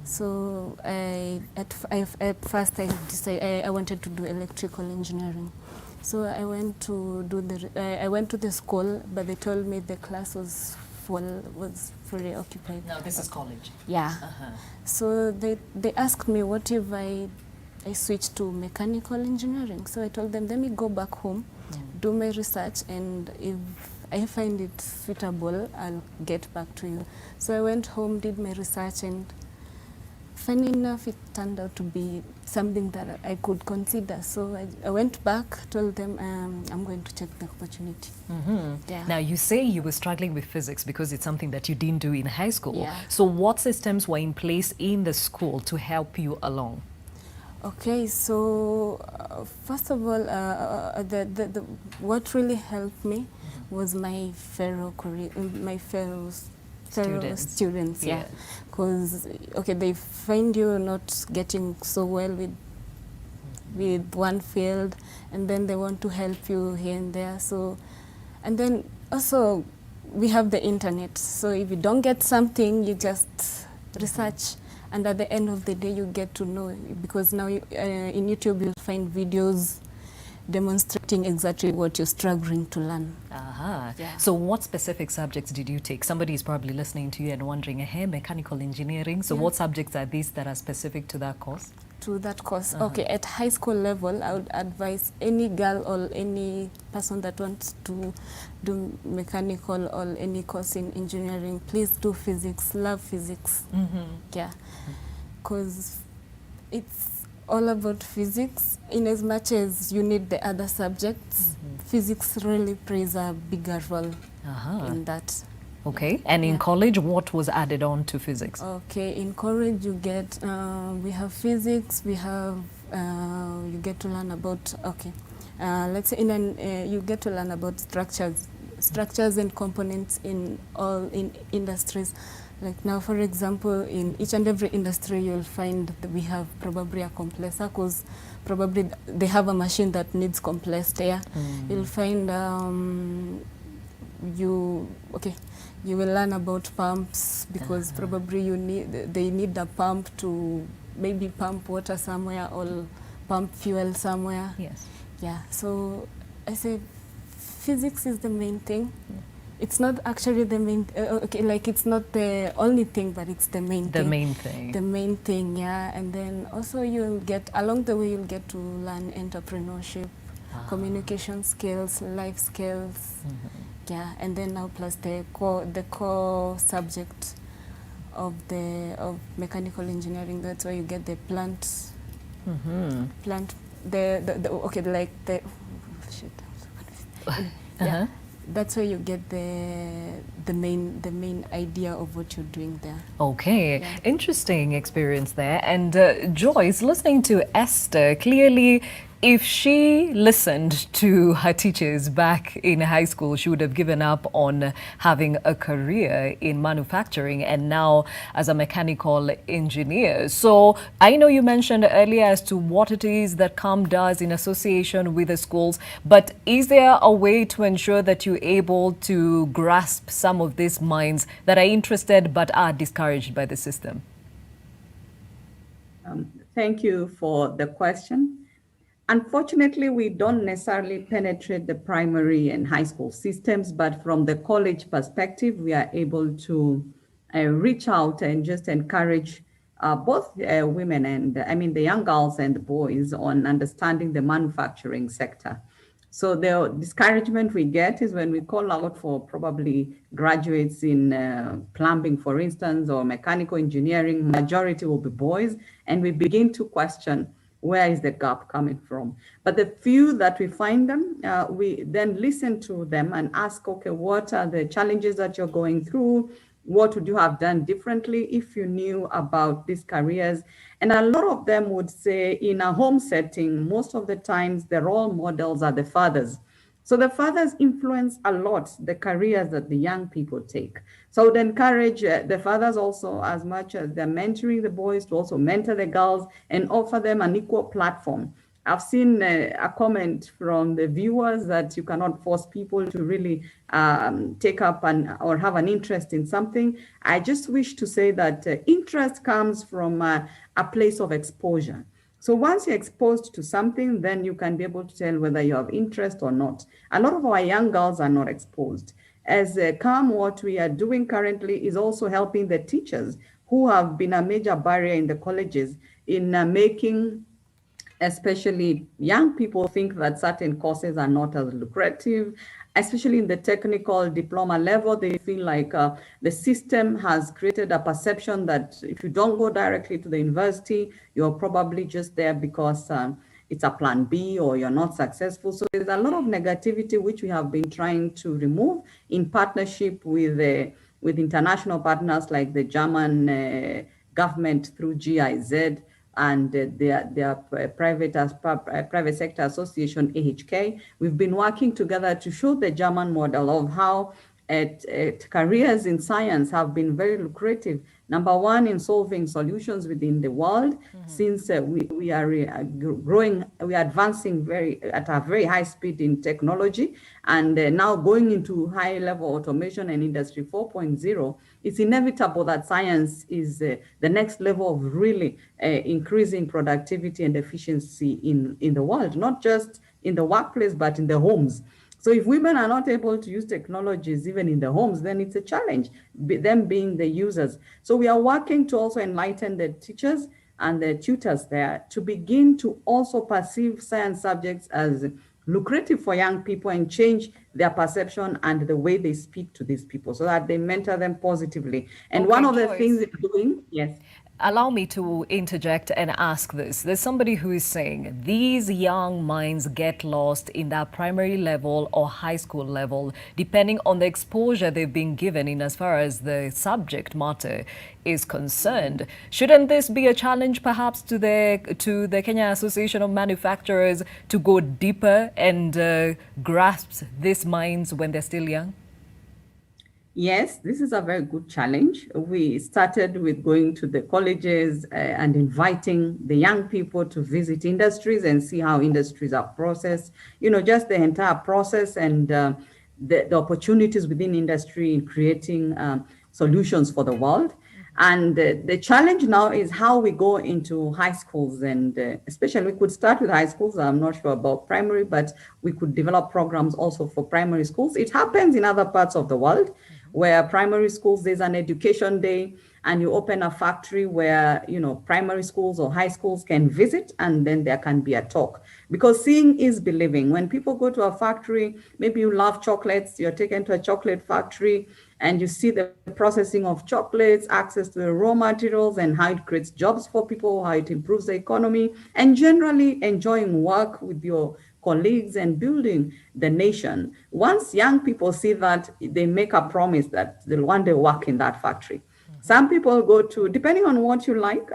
So at first I decided I wanted to do electrical engineering. So I went to the school, but they told me the class was fully occupied. Now this is college. Yeah. So they asked me, what if I switched to mechanical engineering? So I told them, let me go back home, do my research, and if I find it suitable, I'll get back to you. So I went home, did my research, and funny enough, it turned out to be something that I could consider. So I went back, told them I'm going to take the opportunity. Yeah. Now you say you were struggling with physics because it's something that you didn't do in high school. Yeah. So what systems were in place in the school to help you along? Okay, so first of all, what really helped me was my fellow students, yeah, because they find you not getting so well with one field, and then they want to help you here and there. So, and then also we have the internet. So if you don't get something, you just research. And at the end of the day, you get to know, because now in YouTube you'll find videos demonstrating exactly what you're struggling to learn. Yeah. So what specific subjects did you take? Somebody is probably listening to you and wondering, hey, mechanical engineering. So what subjects are these that are specific to that course? To that course. Okay, at high school level, I would advise any girl or any person that wants to do mechanical or any course in engineering, please do physics, love physics. Yeah, because it's all about physics. In as much as you need the other subjects, physics really plays a bigger role in that. Okay, and in college, what was added on to physics? Okay, in college you get, we have physics, we have, you get to learn about, let's say you get to learn about structures and components in all industries. Like now, for example, in each and every industry, you'll find that we have probably a compressor, because probably they have a machine that needs compressed air. You'll find you will learn about pumps, because probably they need a pump to maybe pump water somewhere or pump fuel somewhere. Yes. Yeah. So I say physics is the main thing. It's not actually the main, it's not the only thing, but it's the main thing. The main thing. The main thing, yeah. And then also you'll get, along the way, you'll get to learn entrepreneurship, communication skills, life skills. Yeah, and then now plus the core subject of mechanical engineering. That's where you get the plant, yeah. That's where you get the main idea of what you're doing there. Okay, interesting experience there. And Joyce, listening to Esther, clearly if she listened to her teachers back in high school, she would have given up on having a career in manufacturing and now as a mechanical engineer. So I know you mentioned earlier as to what it is that CAM does in association with the schools, but is there a way to ensure that you're able to grasp some of these minds that are interested but are discouraged by the system? Thank you for the question. Unfortunately, we don't necessarily penetrate the primary and high school systems, but from the college perspective, we are able to reach out and just encourage both women and, the young girls and the boys on understanding the manufacturing sector. So the discouragement we get is when we call out for probably graduates in plumbing, for instance, or mechanical engineering, majority will be boys, and we begin to question where is the gap coming from. But the few that we find them, we then listen to them and ask, okay, what are the challenges that you're going through? What would you have done differently if you knew about these careers? And a lot of them would say in a home setting, most of the times the role models are the fathers. So the fathers influence a lot the careers that the young people take. So I would encourage the fathers also, as much as they're mentoring the boys, to also mentor the girls and offer them an equal platform. I've seen a comment from the viewers that you cannot force people to really take up or have an interest in something. I just wish to say that interest comes from a place of exposure. So once you're exposed to something, then you can be able to tell whether you have interest or not. A lot of our young girls are not exposed. As CAM, what we are doing currently is also helping the teachers who have been a major barrier in the colleges in making especially young people think that certain courses are not as lucrative, especially in the technical diploma level. They feel like the system has created a perception that if you don't go directly to the university, you're probably just there because it's a plan B or you're not successful. So there's a lot of negativity which we have been trying to remove in partnership with international partners like the German government through GIZ, and their private sector association, AHK. We've been working together to show the German model of how careers in science have been very lucrative. Number one, in solving solutions within the world, since we are growing, we are advancing at a very high speed in technology, and now going into high level automation and industry 4.0, it's inevitable that science is the next level of really increasing productivity and efficiency in the world, not just in the workplace, but in the homes. So if women are not able to use technologies even in the homes, then it's a challenge, them being the users. So we are working to also enlighten the teachers and the tutors there to begin to also perceive science subjects as lucrative for young people and change their perception and the way they speak to these people so that they mentor them positively. And Okay, one of the Joyce, things they're doing, yes. allow me to interject and ask this. There's somebody who is saying these young minds get lost in that primary level or high school level, depending on the exposure they've been given in as far as the subject matter is concerned. Shouldn't this be a challenge perhaps to the Kenya Association of Manufacturers to go deeper and grasp these minds when they're still young? Yes, this is a very good challenge. We started with going to the colleges and inviting the young people to visit industries and see how industries are processed, just the entire process and the opportunities within industry in creating solutions for the world. And the challenge now is how we go into high schools, and especially we could start with high schools. I'm not sure about primary, but we could develop programs also for primary schools. It happens in other parts of the world where primary schools, there's an education day and you open a factory where, primary schools or high schools can visit, and then there can be a talk. Because seeing is believing. When people go to a factory, maybe you love chocolates, you're taken to a chocolate factory and you see the processing of chocolates, access to the raw materials and how it creates jobs for people, how it improves the economy, and generally enjoying work with your colleagues and building the nation. Once young people see that, they make a promise that they'll one day work in that factory. Some people go to, depending on what you like,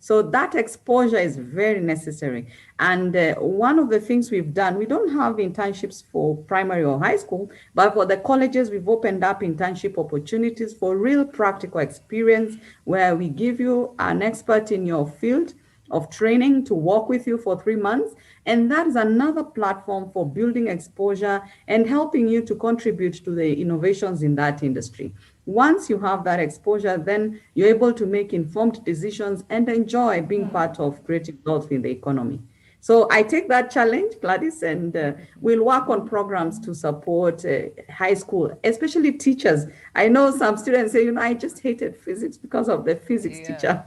so that exposure is very necessary. And one of the things we've done, we don't have internships for primary or high school, but for the colleges, we've opened up internship opportunities for real practical experience where we give you an expert in your field of training to work with you for 3 months. And that is another platform for building exposure and helping you to contribute to the innovations in that industry. Once you have that exposure, then you're able to make informed decisions and enjoy being part of creating growth in the economy. So I take that challenge, Gladys, and we'll work on programs to support high school, especially teachers. I know some students say, I just hated physics because of the physics teacher.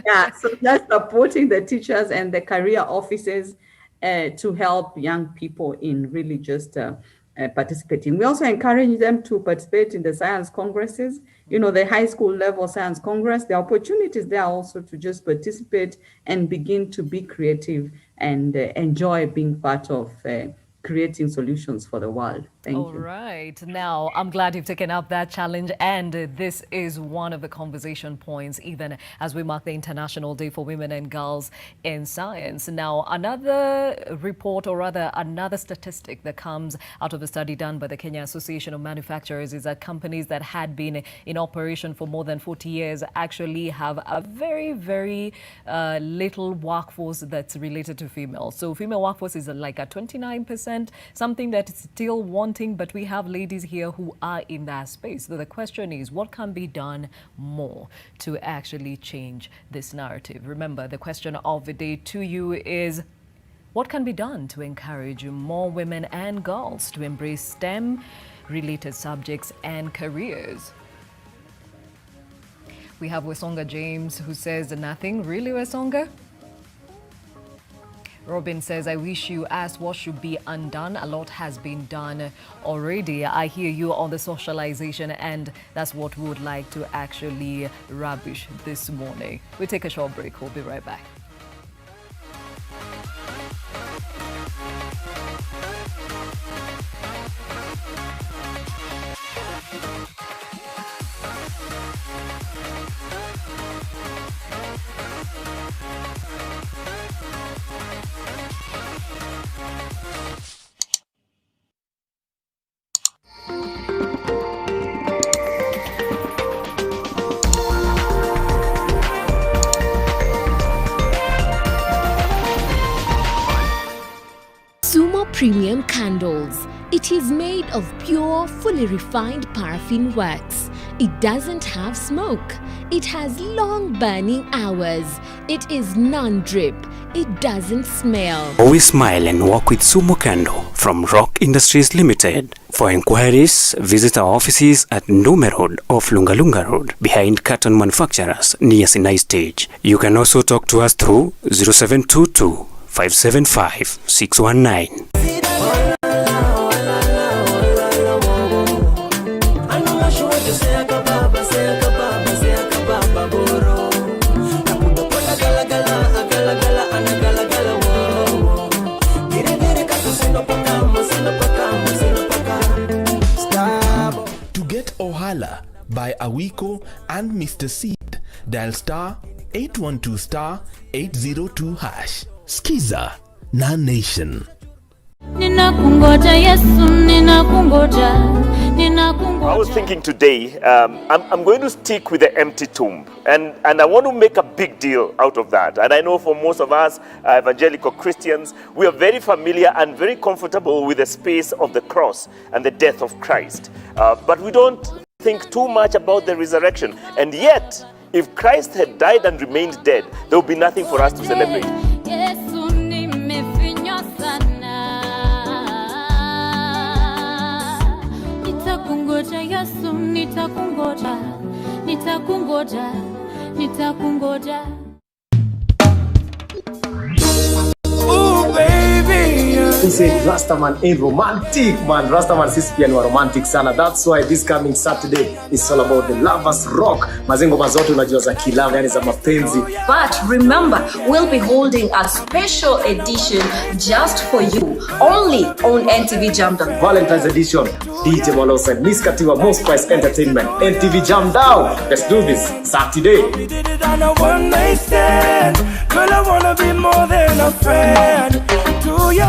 Yeah, so just supporting the teachers and the career offices to help young people in really just participating. We also encourage them to participate in the science congresses, the high school level science congress. The opportunities there also to just participate and begin to be creative and enjoy being part of creating solutions for the world. Thank you. All right. Now, I'm glad you've taken up that challenge, and this is one of the conversation points even as we mark the International Day for Women and Girls in Science. Now, another report, or rather another statistic that comes out of a study done by the Kenya Association of Manufacturers is that companies that had been in operation for more than 40 years actually have a very, very little workforce that's related to females. So female workforce is like at 29%. Something that is still wanting, but we have ladies here who are in that space. So the question is, what can be done more to actually change this narrative? Remember, the question of the day to you is, what can be done to encourage more women and girls to embrace STEM-related subjects and careers? We have Wesonga James who says nothing. Really, Wesonga? Robin says, I wish you asked what should be undone. A lot has been done already. I hear you on the socialization, and that's what we would like to actually rubbish this morning. We'll take a short break. We'll be right back. Premium candles. It is made of pure, fully refined paraffin wax. It doesn't have smoke. It has long burning hours. It is non-drip. It doesn't smell. Always smile and walk with Sumo Candle from Rock Industries Limited. For inquiries, visit our offices at Ndume Road off Lungalunga Road behind Carton Manufacturers near Sinai Stage. You can also talk to us through 0722 575 619. To get Ohala by Awiko and Mr. Seed, dial star 812 star 802 hash. Skiza na Nation. I was thinking today, I'm going to stick with the empty tomb, and I want to make a big deal out of that. And I know for most of us evangelical Christians, we are very familiar and very comfortable with the space of the cross and the death of Christ. But we don't think too much about the resurrection. And yet, if Christ had died and remained dead, there would be nothing for us to celebrate. Ooh, baby. Who said Rastaman ain't romantic, man? Rastaman sisi pia ni wa romantic sana. That's why this coming Saturday is all about the lovers rock. Mazengo mazote unajua za kilava, yani za mapenzi. But remember, we'll be holding a special edition just for you, only on NTV Jam Down. Valentine's edition. DJ Malosa and Miss Katiwa, Most Price Entertainment. NTV Jam Down. Let's do this Saturday. We did it on a one night stand. Girl, I wanna be more than a friend to you.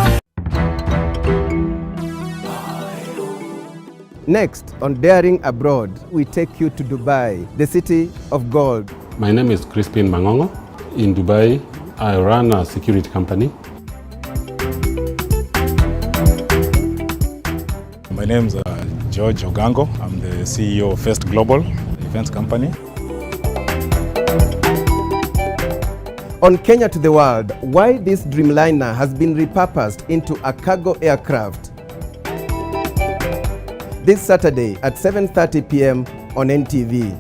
Next, on Daring Abroad, we take you to Dubai, the city of gold. My name is Crispin Mangongo. In Dubai, I run a security company. My name is George Ogango. I'm the CEO of First Global, events company. On Kenya to the World, why this Dreamliner has been repurposed into a cargo aircraft. This Saturday at 7:30 p.m. on NTV.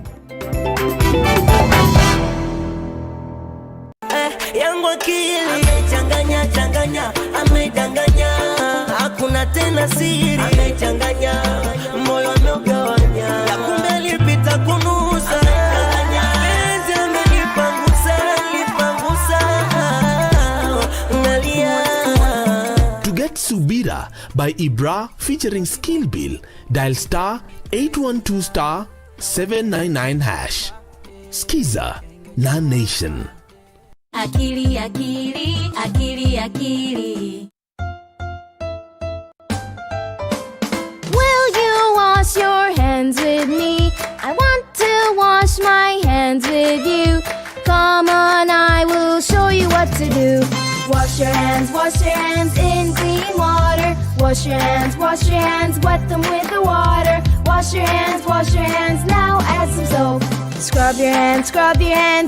Yangu akili amechanganya changanya, amechanganya, hakuna tena siri, amechanganya, moyo umeugawanya, ya kumbe lipita kunusa, penzi amenipangusa, nalia. To get Subira by Ibra featuring Skill Bill, dial star 812 star 799 hash. Skiza na Nation. Akili, akili, akili, akili. Will you wash your hands with me? I want to wash my hands with you. Come on, I will show you what to do. Wash your hands in clean water. Wash your hands, wet them with the water. Wash your hands, now add some soap. Scrub your hands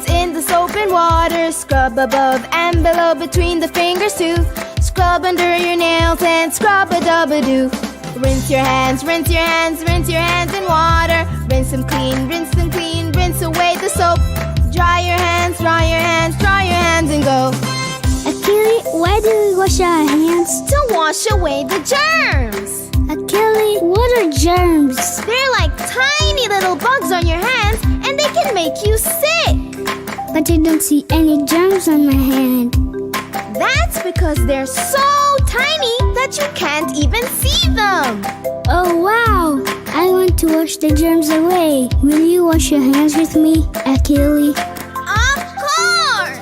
in the soap and water. Scrub above and below between the fingers too. Scrub under your nails and scrub a dub-a-doo. Rinse your hands in water. Rinse them clean, rinse away the soap. Dry your hands and go. Akili, why do we wash our hands? To wash away the germs. Akili, what are germs? They're like tiny little bugs on your hands and they can make you sick. But I don't see any germs on my hand. That's because they're so tiny that you can't even see them. Oh wow! I want to wash the germs away. Will you wash your hands with me, Akili? Of course!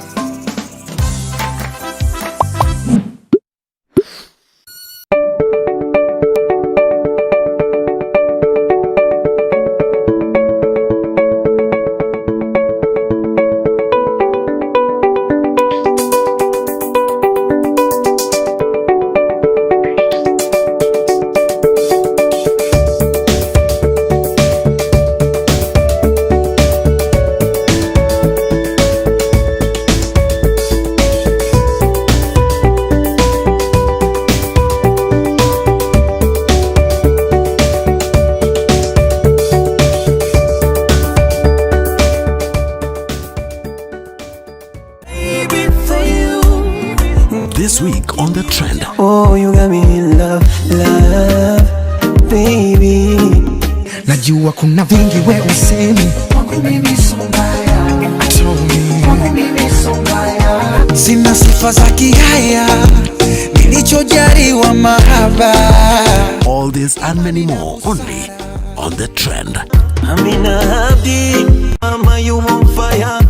This week on The Trend. Oh, you got me in love, baby. Najua kuna vingi we usemi kwangu mimi so mbaya. Kwangu mimi so mbaya. Sina sifa za kihaya, nilichojaliwa mahaba. All this and many more only on The Trend. Amina Abdi, mama you on fire.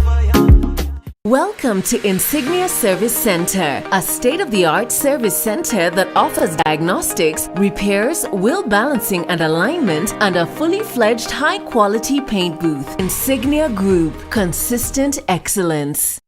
Welcome to Insignia Service Center, a state-of-the-art service center that offers diagnostics, repairs, wheel balancing and alignment, and a fully fledged high-quality paint booth. Insignia Group, consistent excellence.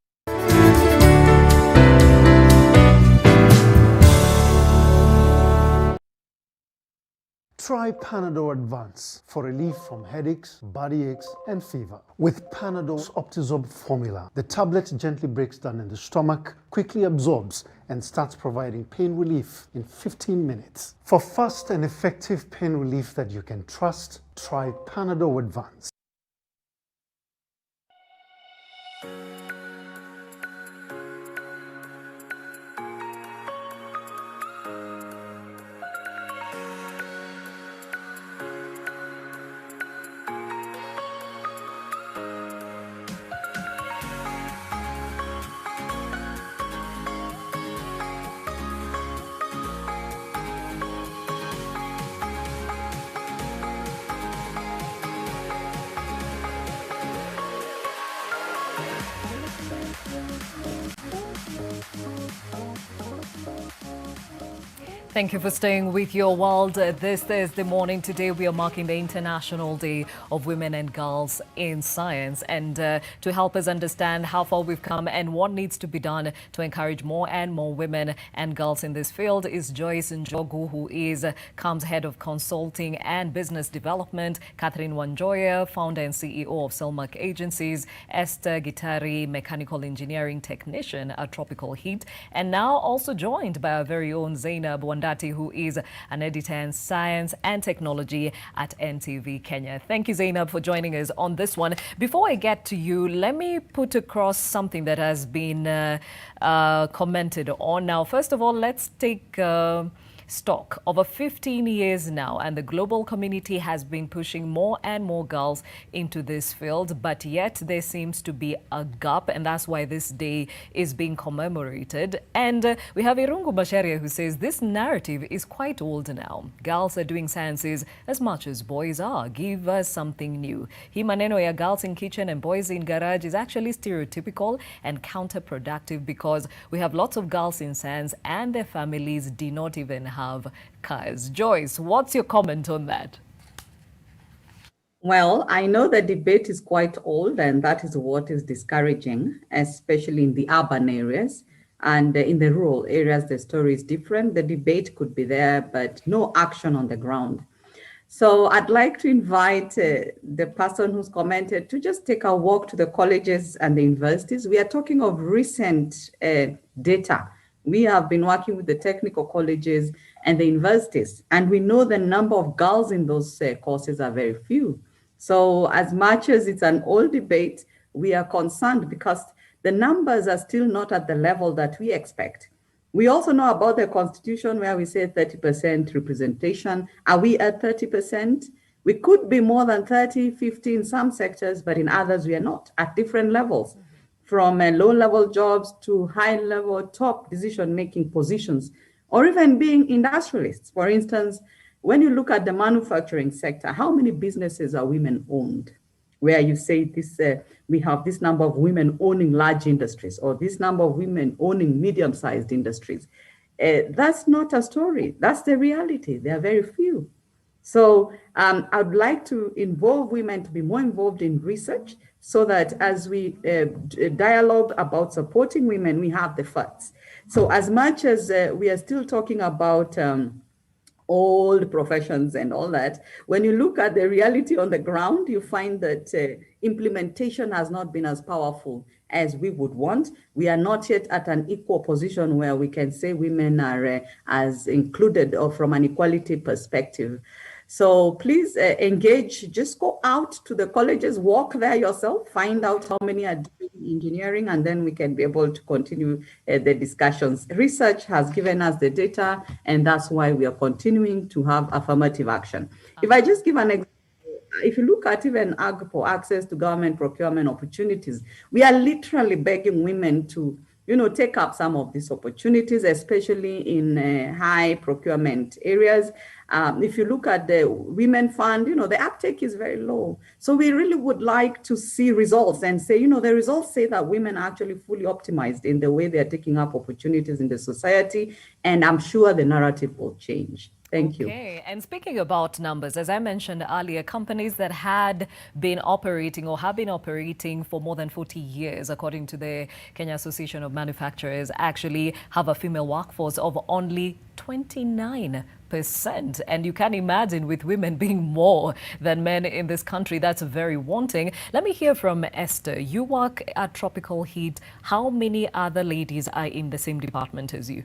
Try Panadol Advance for relief from headaches, body aches, and fever. With Panadol's Optizorb formula, the tablet gently breaks down in the stomach, quickly absorbs, and starts providing pain relief in 15 minutes. For fast and effective pain relief that you can trust, try Panadol Advance. Thank you for staying with your world this Thursday morning. Today we are marking the International Day of Women and Girls in Science. And to help us understand how far we've come and what needs to be done to encourage more and more women and girls in this field is Joyce Njogu, who is CAM's Head of Consulting and Business Development, Catherine Wanjoya, Founder and CEO of Selmac Agencies, Esther Gitari, Mechanical Engineering Technician at Tropical Heat, and now also joined by our very own Zainab Wandati, who is an editor in science and technology at NTV Kenya. Thank you, Zainab, for joining us on this one. Before I get to you, let me put across something that has been commented on. Now, first of all, let's take stock. Over 15 years now, and the global community has been pushing more and more girls into this field, but yet there seems to be a gap, and that's why this day is being commemorated. And we have Irungu Basharia, who says this narrative is quite old now. Girls are doing sciences as much as boys are. Give us something new. Hii maneno ya girls in kitchen and boys in garage is actually stereotypical and counterproductive, because we have lots of girls in science and their families do not even have cars. Joyce, what's your comment on that? Well, I know the debate is quite old, and that is what is discouraging, especially in the urban areas. And in the rural areas, the story is different. The debate could be there, but no action on the ground. So I'd like to invite the person who's commented to just take a walk to the colleges and the universities. We are talking of recent data. We have been working with the technical colleges and the universities, and we know the number of girls in those courses are very few. So as much as it's an old debate, we are concerned because the numbers are still not at the level that we expect. We also know about the constitution where we say 30% representation. Are we at 30%? We could be more than 30, 50 in some sectors, but in others we are not, at different levels. From low-level jobs to high-level top decision-making positions, or even being industrialists. For instance, when you look at the manufacturing sector, how many businesses are women-owned? Where you say this, we have this number of women owning large industries, or this number of women owning medium-sized industries. That's not a story. That's the reality. There are very few. So I'd like to involve women to be more involved in research, so that as we dialogue about supporting women, we have the facts. So as much as we are still talking about old professions and all that, when you look at the reality on the ground, you find that implementation has not been as powerful as we would want. We are not yet at an equal position where we can say women are as included, or from an equality perspective. So please engage, just go out to the colleges, walk there yourself, find out how many are doing engineering, and then we can be able to continue the discussions. Research has given us the data, and that's why we are continuing to have affirmative action. If I just give an example, if you look at even AGPO, access to government procurement opportunities, we are literally begging women to take up some of these opportunities, especially in high procurement areas. If you look at the Women Fund, the uptake is very low. So we really would like to see results and say, the results say that women are actually fully optimized in the way they're taking up opportunities in the society. And I'm sure the narrative will change. Thank you. Okay, and speaking about numbers, as I mentioned earlier, companies that had been operating or have been operating for more than 40 years, according to the Kenya Association of Manufacturers, actually have a female workforce of only 29%. And you can imagine, with women being more than men in this country, that's very wanting. Let me hear from Esther. You work at Tropical Heat. How many other ladies are in the same department as you?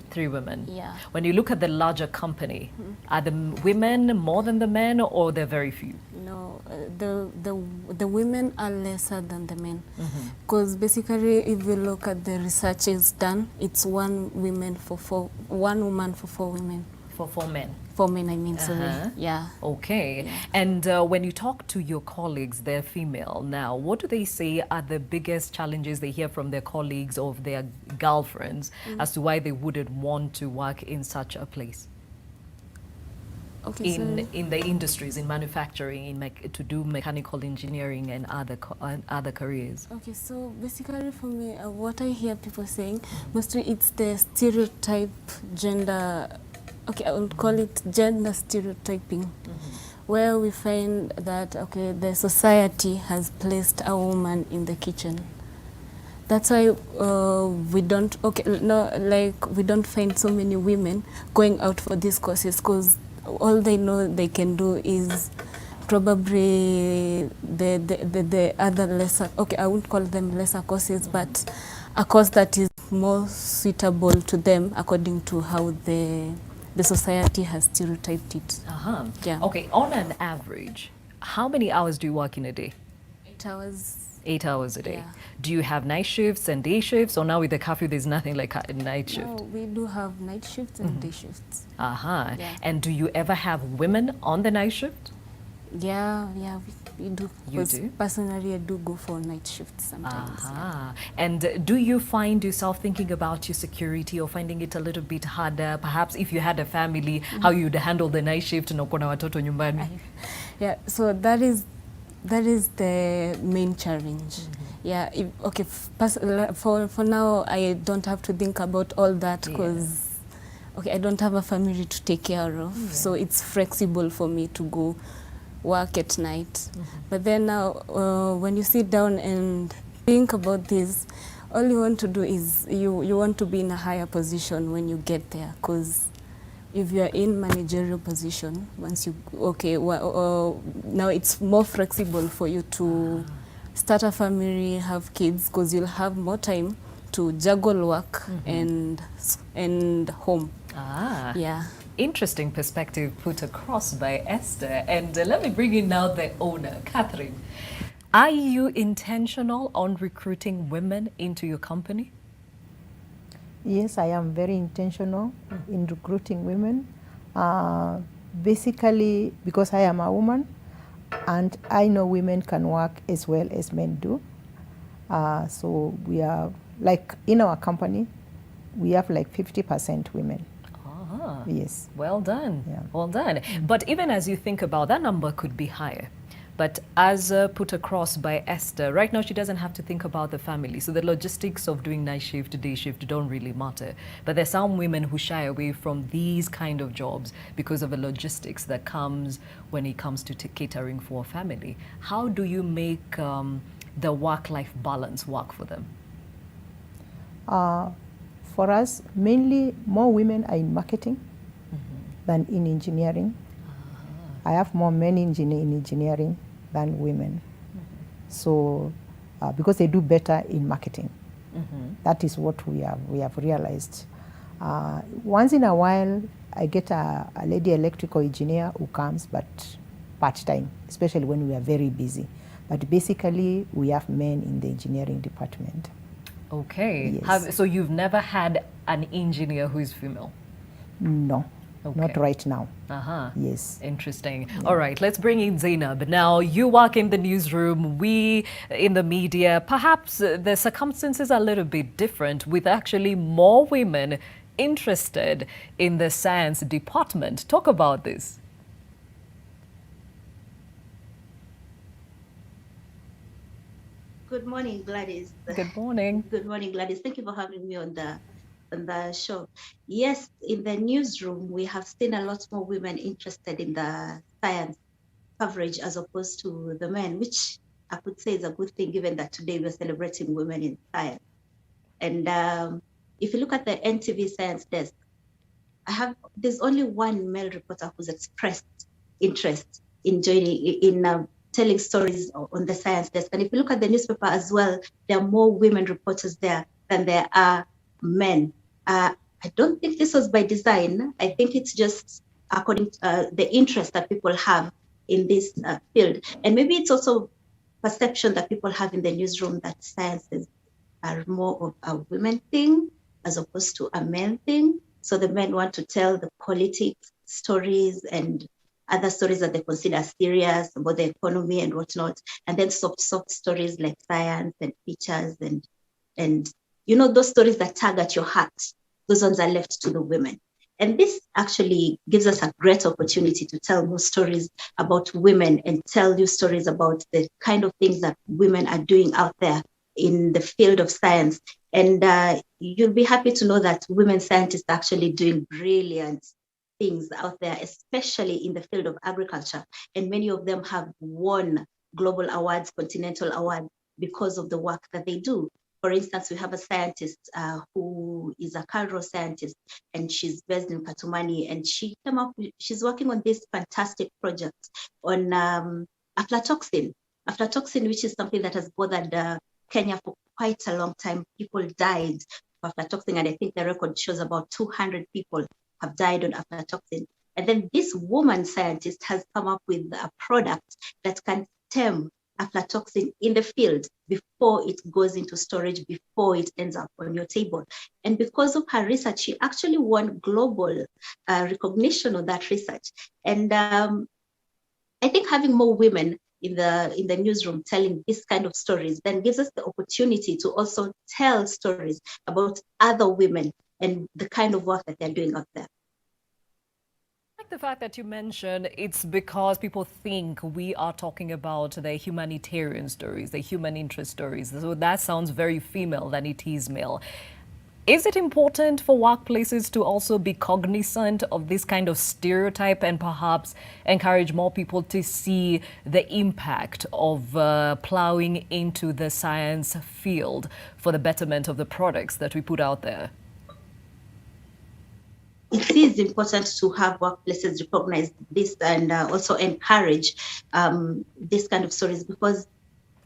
Three women. Yeah. When you look at the larger company, are the women more than the men, or they're very few? No, the women are lesser than the men, because basically, if you look at the research is done, it's one woman for four women. For 4 men. 4 men, I mean, sorry. Yeah. Okay. Yeah. And when you talk to your colleagues, they're female now, what do they say are the biggest challenges they hear from their colleagues or their girlfriends as to why they wouldn't want to work in such a place? Okay, in the industries, in manufacturing, to do mechanical engineering and other careers? Okay, so basically for me, what I hear people saying, mostly it's the stereotype gender, okay, I would call it gender stereotyping, where we find that, okay, the society has placed a woman in the kitchen. That's why we don't, we don't find so many women going out for these courses, because all they know they can do is probably the other lesser, okay, I wouldn't call them lesser courses, but a course that is more suitable to them according to how the society has stereotyped it. Yeah. Okay, on an average, how many hours do you work in a day? 8 hours. 8 hours a day. Yeah. Do you have night shifts and day shifts, or now with the curfew there's nothing like a night shift? No, we do have night shifts and day shifts. Yeah. And do you ever have women on the night shift? Yeah, we do. You do? Personally, I do go for night shifts sometimes. And do you find yourself thinking about your security or finding it a little bit harder? Perhaps if you had a family, how you'd handle the night shift na uko na watoto nyumbani? Yeah, so that is the main challenge. Yeah, for now, I don't have to think about all that because I don't have a family to take care of. So it's flexible for me to go work at night. But then now, when you sit down and think about this, all you want to do is you want to be in a higher position when you get there, because if you are in managerial position, once you, now it's more flexible for you to start a family, have kids, because you'll have more time to juggle work and home. Yeah. Interesting perspective put across by Esther. And let me bring in now the owner, Catherine. Are you intentional on recruiting women into your company? Yes, I am very intentional in recruiting women. Basically, because I am a woman and I know women can work as well as men do. So we are, like in our company, we have like 50% women. Yes. Well done. Yeah. Well done. But even as you think about that, number could be higher. But as put across by Esther, right now she doesn't have to think about the family. So the logistics of doing night shift, day shift don't really matter. But there's some women who shy away from these kind of jobs because of the logistics that comes when it comes to catering for a family. How do you make the work-life balance work for them? For us, mainly more women are in marketing than in engineering. I have more men in engineering than women. So, because they do better in marketing. That is what we have realized. Once in a while, I get a lady electrical engineer who comes, but part-time, especially when we are very busy. But basically, we have men in the engineering department. Okay. Yes. So you've never had an engineer who is female? No. Okay. Not right now. Yes. Interesting. Yeah. All right, let's bring in Zainab. Now, you work in the newsroom, we in the media. Perhaps the circumstances are a little bit different with actually more women interested in the science department. Talk about this. Good morning, Gladys. Good morning. Good morning, Gladys. Thank you for having me on the show. Yes, in the newsroom, we have seen a lot more women interested in the science coverage as opposed to the men, which I could say is a good thing, given that today we're celebrating women in science. And if you look at the NTV Science Desk, there's only one male reporter who's expressed interest in joining, telling stories on the science desk. And if you look at the newspaper as well, there are more women reporters there than there are men. I don't think this was by design. I think it's just according to the interest that people have in this field. And maybe it's also perception that people have in the newsroom that sciences are more of a women thing as opposed to a men thing. So the men want to tell the politics stories and other stories that they consider serious about the economy and whatnot, and then soft stories like science and features and those stories that tug at your heart. Those ones are left to the women. And this actually gives us a great opportunity to tell more stories about women and tell you stories about the kind of things that women are doing out there in the field of science. And you'll be happy to know that women scientists are actually doing brilliant things out there, especially in the field of agriculture. And many of them have won global awards, continental awards, because of the work that they do. For instance, we have a scientist who is a cultural scientist, and she's based in Katumani, and she's working on this fantastic project on aflatoxin, which is something that has bothered Kenya for quite a long time. People died of aflatoxin, and I think the record shows about 200 people have died on aflatoxin. And then this woman scientist has come up with a product that can stem aflatoxin in the field before it goes into storage, before it ends up on your table. And because of her research, she actually won global recognition of that research. And I think having more women in the newsroom telling this kind of stories then gives us the opportunity to also tell stories about other women and the kind of work that they're doing out there. The fact that you mentioned it's because people think we are talking about the humanitarian stories, the human interest stories. So that sounds very female than it is male. Is it important for workplaces to also be cognizant of this kind of stereotype and perhaps encourage more people to see the impact of plowing into the science field for the betterment of the products that we put out there? It is important to have workplaces recognize this and also encourage this kind of stories, because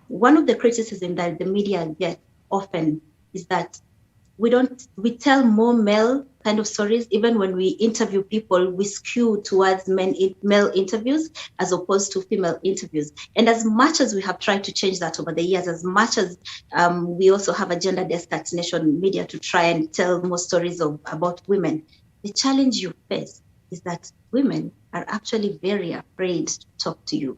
one of the criticisms that the media get often is that we tell more male kind of stories. Even when we interview people, we skew towards male interviews as opposed to female interviews. And as much as we have tried to change that over the years, as much as we also have a gender desk at Nation Media to try and tell more stories about women, the challenge you face is that women are actually very afraid to talk to you.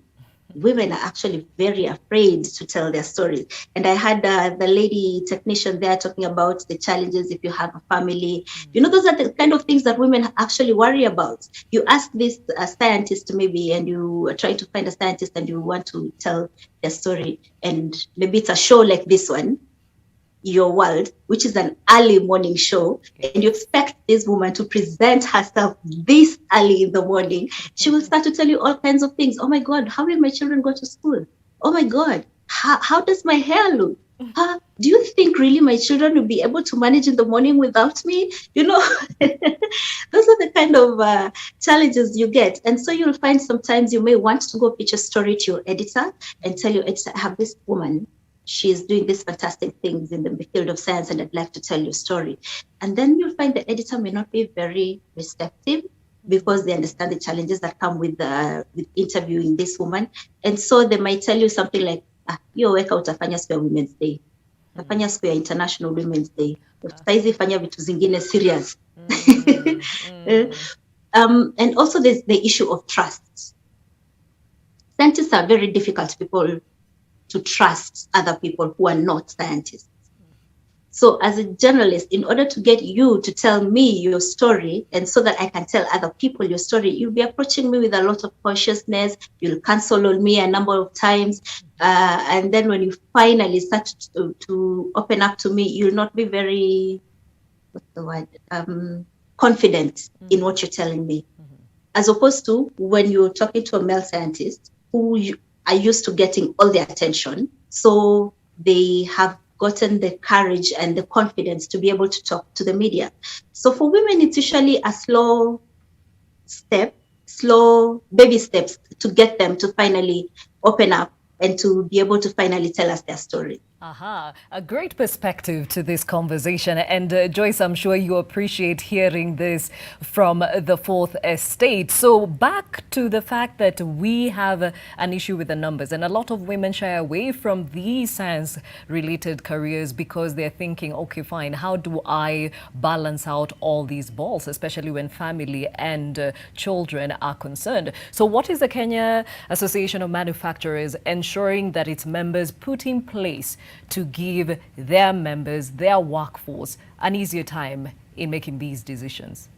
Women are actually very afraid to tell their stories. And I had the lady technician there talking about the challenges if you have a family. You know, those are the kind of things that women actually worry about. You ask this scientist maybe, and you are trying to find a scientist and you want to tell their story. And maybe it's a show like this one, Your World, which is an early morning show, and you expect this woman to present herself this early in the morning. She will start to tell you all kinds of things. Oh my God, how will my children go to school? Oh my God, how does my hair look? Do you think really my children will be able to manage in the morning without me? You know, those are the kind of challenges you get. And so you'll find sometimes you may want to go pitch a story to your editor and tell your editor, I have this woman. She's doing these fantastic things in the field of science, and I'd like to tell you a story. And then you'll find the editor may not be very receptive because they understand the challenges that come with interviewing this woman. And so they might tell you something like, hiyo weka utafanya siku ya Women's Day. Utafanya siku ya International Women's Day. Utaizi fanya vitu zingine serious. And also there's the issue of trust. Scientists are very difficult people to trust other people who are not scientists. So as a journalist, in order to get you to tell me your story, and so that I can tell other people your story, you'll be approaching me with a lot of cautiousness. You'll cancel on me a number of times. And then when you finally start to open up to me, you'll not be very, confident in what you're telling me. As opposed to when you're talking to a male scientist who are used to getting all the attention. So they have gotten the courage and the confidence to be able to talk to the media. So for women, it's usually a slow baby steps to get them to finally open up and to be able to finally tell us their story. A great perspective to this conversation. And Joyce, I'm sure you appreciate hearing this from the Fourth Estate. So back to the fact that we have an issue with the numbers, and a lot of women shy away from these science-related careers because they're thinking, okay, fine, how do I balance out all these balls, especially when family and children are concerned? So what is the Kenya Association of Manufacturers ensuring that its members put in place to give their members, their workforce, an easier time in making these decisions?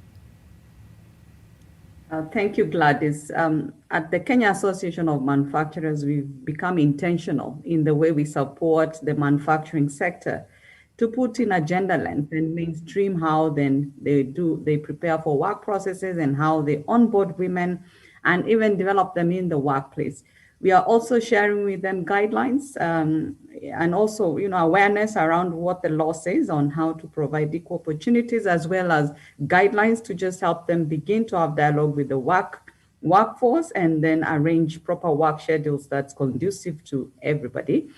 Thank you, Gladys. At the Kenya Association of Manufacturers, we've become intentional in the way we support the manufacturing sector to put in agenda length and mainstream how then they prepare for work processes and how they onboard women and even develop them in the workplace. We are also sharing with them guidelines and also, awareness around what the law says on how to provide equal opportunities, as well as guidelines to just help them begin to have dialogue with the workforce and then arrange proper work schedules that's conducive to everybody.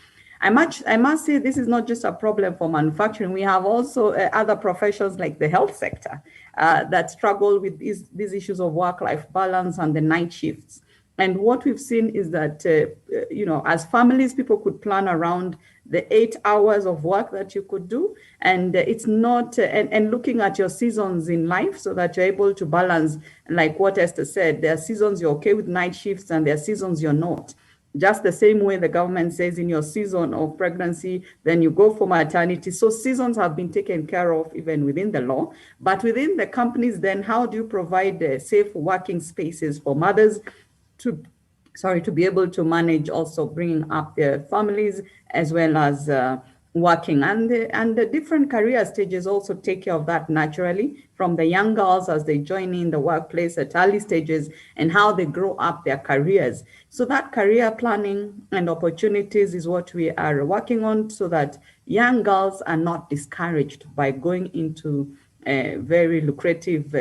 I must say this is not just a problem for manufacturing. We have also other professions like the health sector that struggle with these issues of work-life balance and the night shifts. And what we've seen is that, as families, people could plan around the 8 hours of work that you could do. And it's not, and looking at your seasons in life so that you're able to balance, like what Esther said, there are seasons you're okay with night shifts and there are seasons you're not. Just the same way the government says in your season of pregnancy, then you go for maternity. So seasons have been taken care of even within the law. But within the companies, then how do you provide safe working spaces for mothers to be able to manage also bringing up their families as well as working, and the different career stages also take care of that naturally, from the young girls as they join in the workplace at early stages and how they grow up their careers. So that career planning and opportunities is what we are working on, so that young girls are not discouraged by going into very lucrative,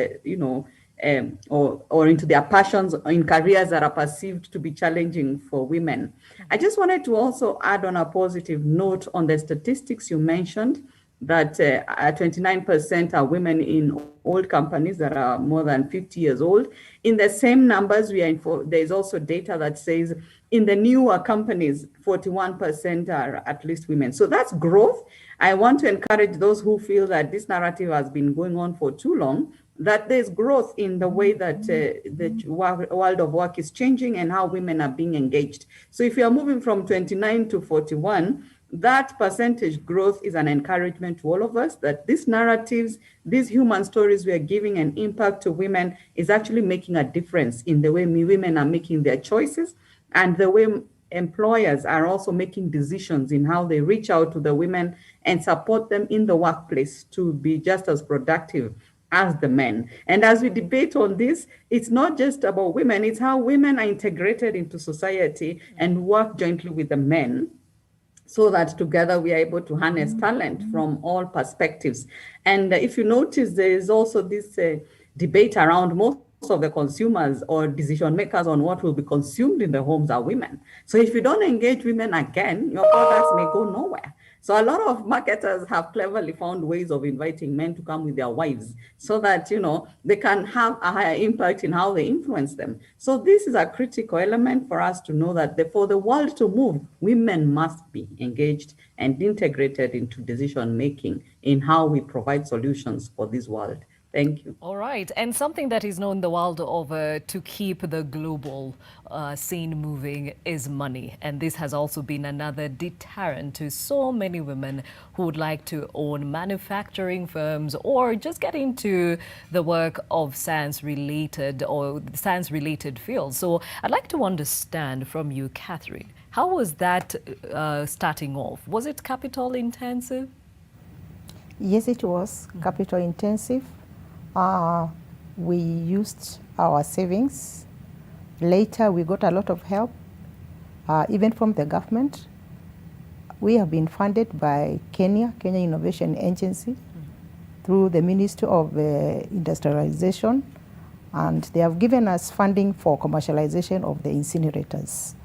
or into their passions in careers that are perceived to be challenging for women. I just wanted to also add on a positive note on the statistics you mentioned, that 29% are women in old companies that are more than 50 years old. In the same numbers, there's also data that says in the newer companies, 41% are at least women. So that's growth. I want to encourage those who feel that this narrative has been going on for too long, that there's growth in the way that the world of work is changing and how women are being engaged. So if you're moving from 29 to 41, that percentage growth is an encouragement to all of us, that these narratives, these human stories we are giving an impact to women is actually making a difference in the way women are making their choices and the way employers are also making decisions in how they reach out to the women and support them in the workplace to be just as productive as the men. And as we debate on this, it's not just about women, it's how women are integrated into society and work jointly with the men, so that together we are able to harness talent from all perspectives. And if you notice, there is also this debate around most of the consumers or decision makers on what will be consumed in the homes are women. So if you don't engage women again, your products may go nowhere. So a lot of marketers have cleverly found ways of inviting men to come with their wives so that, they can have a higher impact in how they influence them. So this is a critical element for us to know that for the world to move, women must be engaged and integrated into decision making in how we provide solutions for this world. Thank you. All right. And something that is known the world over to keep the global scene moving is money. And this has also been another deterrent to so many women who would like to own manufacturing firms or just get into the work of science-related fields. So I'd like to understand from you, Catherine, how was that starting off? Was it capital intensive? Yes, it was capital intensive. We used our savings. Later, we got a lot of help, even from the government. We have been funded by Kenya Innovation Agency, through the Ministry of Industrialization, and they have given us funding for commercialization of the incinerators.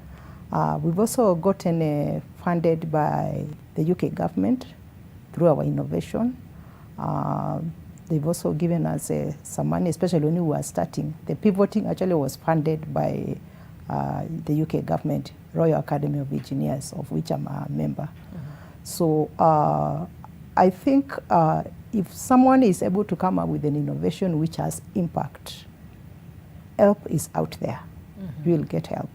We've also gotten funded by the UK government through our innovation. They've also given us some money, especially when we were starting. The pivoting actually was funded by the UK government, Royal Academy of Engineers, of which I'm a member. So I think if someone is able to come up with an innovation which has impact, help is out there. You will get help.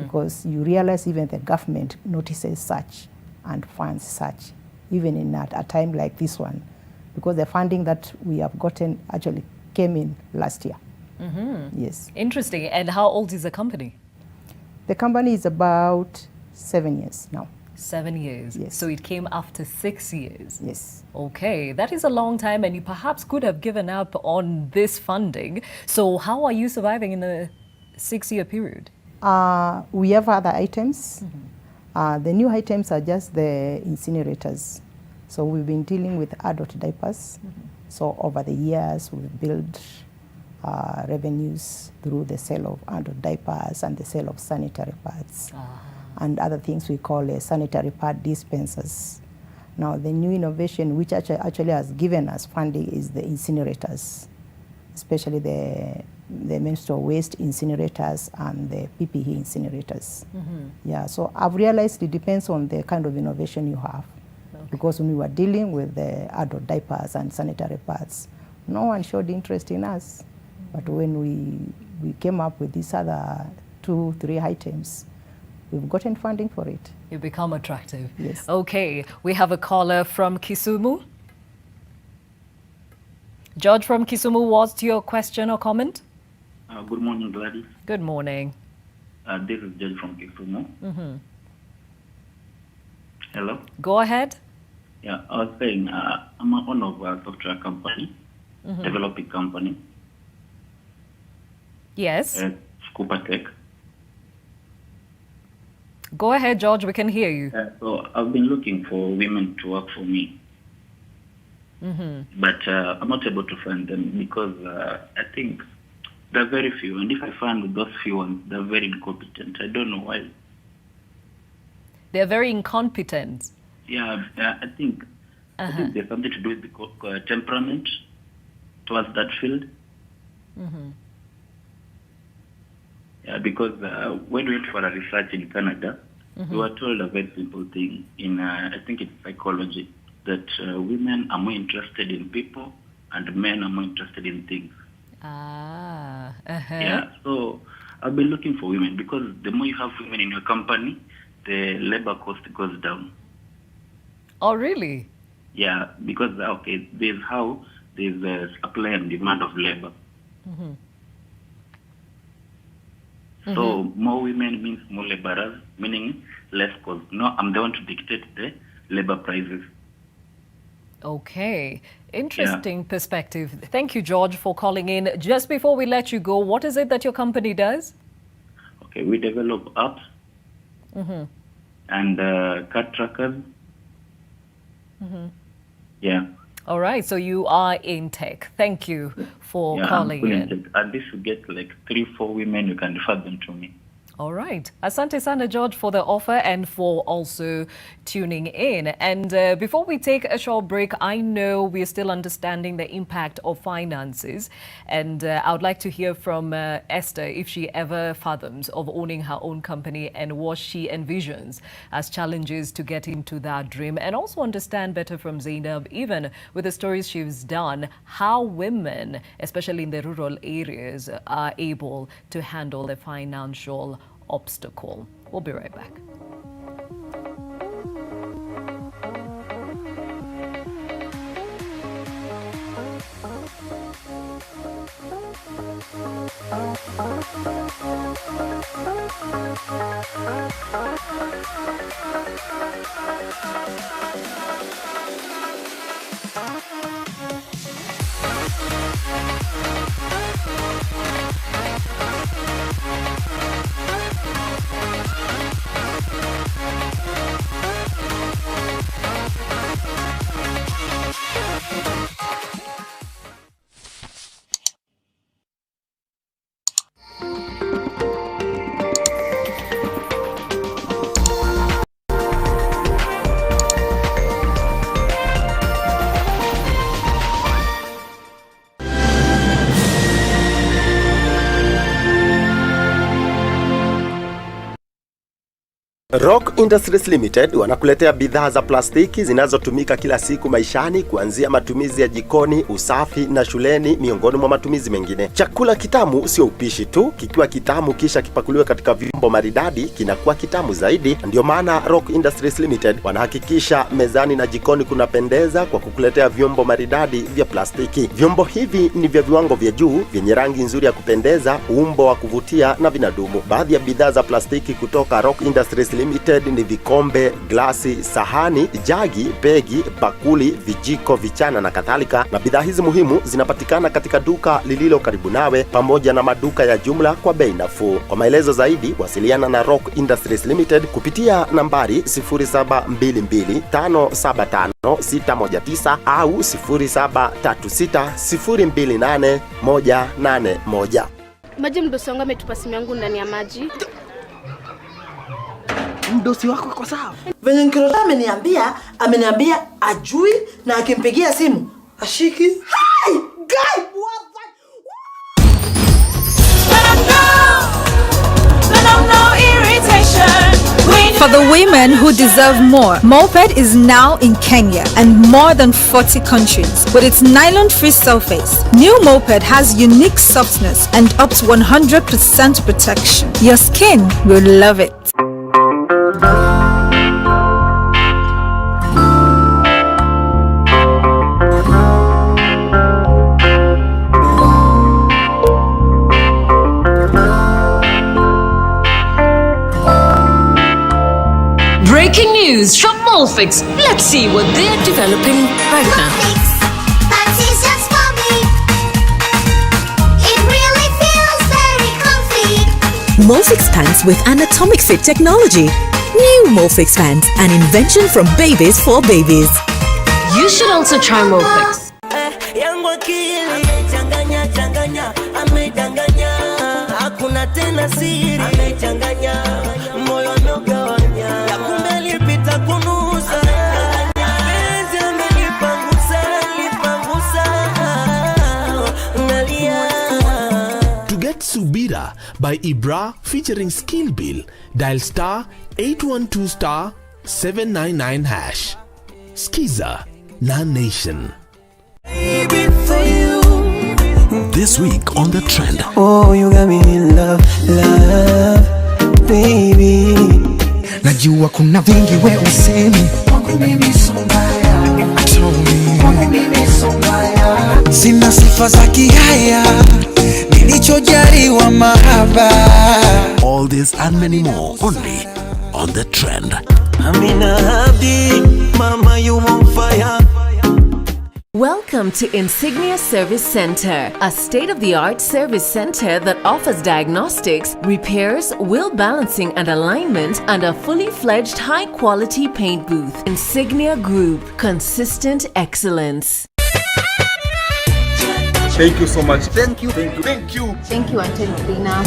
Because you realize even the government notices such and funds such, even in a time like this one. Because the funding that we have gotten actually came in last year. Yes. Interesting. And how old is the company? The company is about 7 years now. 7 years. Yes. So it came after 6 years. Yes. Okay, that is a long time, and you perhaps could have given up on this funding. So how are you surviving in a 6-year period? We have other items. The new items are just the incinerators. So we've been dealing with adult diapers. So over the years, we've built revenues through the sale of adult diapers and the sale of sanitary pads and other things we call sanitary pad dispensers. Now, the new innovation which actually has given us funding is the incinerators, especially the menstrual waste incinerators and the PPE incinerators. Yeah, so I've realized it depends on the kind of innovation you have. Because when we were dealing with the adult diapers and sanitary pads, no one showed interest in us. But when we came up with these other 2-3 items, we've gotten funding for it. You become attractive. Yes. Okay, we have a caller from Kisumu. George from Kisumu, what's your question or comment? Good morning, Gladys. Good morning. This is George from Kisumu. Hello? Go ahead. Yeah, I was saying I'm an owner of a software company, developing company. Yes. Scuba Tech. Go ahead, George, we can hear you. So I've been looking for women to work for me, but I'm not able to find them because I think there are very few, and if I find those few ones, they're very incompetent. I don't know why. They're very incompetent. Yeah, I think there's something to do with the temperament towards that field. Yeah, because when we went for a research in Canada, we were told a very simple thing in, I think it's psychology, that women are more interested in people and men are more interested in things. Yeah, so I've been looking for women because the more you have women in your company, the labor cost goes down. Oh, really? Yeah, because, there's a supply and demand of labor. So more women means more laborers, meaning less cost. No, I'm the one to dictate the labor prices. Okay, interesting perspective. Thank you, George, for calling in. Just before we let you go, what is it that your company does? Okay, we develop apps and cut trackers. Yeah. All right, so you are in tech. Thank you for calling in. At least you get like 3-4 women, you can refer them to me. All right. Asante sana, George, for the offer and for also tuning in. And before we take a short break, I know we're still understanding the impact of finances. And I would like to hear from Esther if she ever fathoms of owning her own company and what she envisions as challenges to get into that dream. And also understand better from Zainab, even with the stories she's done, how women, especially in the rural areas, are able to handle the financial obstacle. We'll be right back. Rock Industries Limited wanakuletea bidhaa za plastiki zinazotumika kila siku maishani, kuanzia matumizi ya jikoni, usafi na shuleni, miongoni mwa matumizi mengine. Chakula kitamu sio upishi tu, kikiwa kitamu kisha kipakuliwe katika vyombo maridadi kinakuwa kitamu zaidi. Ndio maana Rock Industries Limited wanahakikisha mezani na jikoni kunapendeza kwa kukuletea vyombo maridadi vya plastiki. Vyombo hivi ni vya viwango vya juu, vyenye rangi nzuri ya kupendeza, umbo wa kuvutia na vinadumu. Baadhi ya bidhaa za plastiki kutoka Rock Industries Limited ni vikombe, glasi, sahani, jagi, begi, bakuli, vijiko, vichana na kadhalika. Na bidhaa hizi muhimu zinapatikana katika duka lililo karibu nawe pamoja na maduka ya jumla kwa bei nafuu. Kwa maelezo zaidi, wasiliana na Rock Industries Limited kupitia nambari 0722575619 au 0736028181. Maji mdosi wangu ametupa simu yangu ndani ya maji. Mdosi wako kwa sawa. Venye Nkirota ameniambia ajui na akimpigia simu ashiki. Hi guy, what For the women who deserve more, Moped is now in Kenya and more than 40 countries. With its nylon-free surface, new Moped has unique softness and up to 100% protection. Your skin will love it. Breaking news from Molfix. Let's see what they're developing right now. Molfix pants with anatomic fit technology. New Molfix pants, an invention from babies for babies. You should also try Molfix. To get Subira by Ibra featuring Skill Bill, dial star 812 star 799 hash. Skiza, Nation. This week on The Trend. Oh, you got me in love, baby. Najua kuna vingi we usemi kwangu mimi so mbaya. Kwangu mimi so mbaya. Sina sifa za kihaya, nilichojaliwa mahaba. All this and many more only on The Trend. Amina Abdi, mama you on fire. Welcome to Insignia Service Center, a state-of-the-art service center that offers diagnostics, repairs, wheel balancing and alignment, and a fully fledged high-quality paint booth. Insignia Group, consistent excellence. Thank you so much. Thank you. Thank you. Thank you. Thank you, Auntie Lina.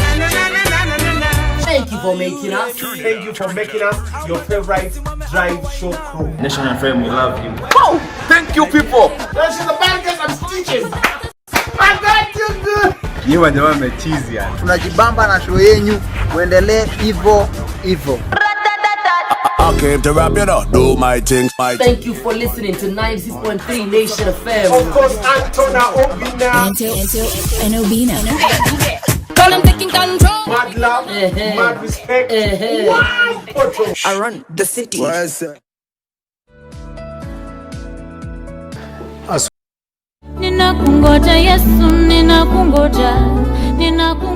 Thank you for making us. Thank you for making us your favorite drive show crew. Nation and friend, we love you. Wow! Thank you, people. This is the bankers and stitches. I got you good. Niwa jamaa mechizi yani. Tunajibamba na show yenyu. Muendelee hivyo. I came to rap, you know, do my thing. Thank you for listening to 96.3 Nation FM. Of course, Antona Obina. And Obina. I'm taking control. Mad love, mad respect. Wow, photo. I run the city.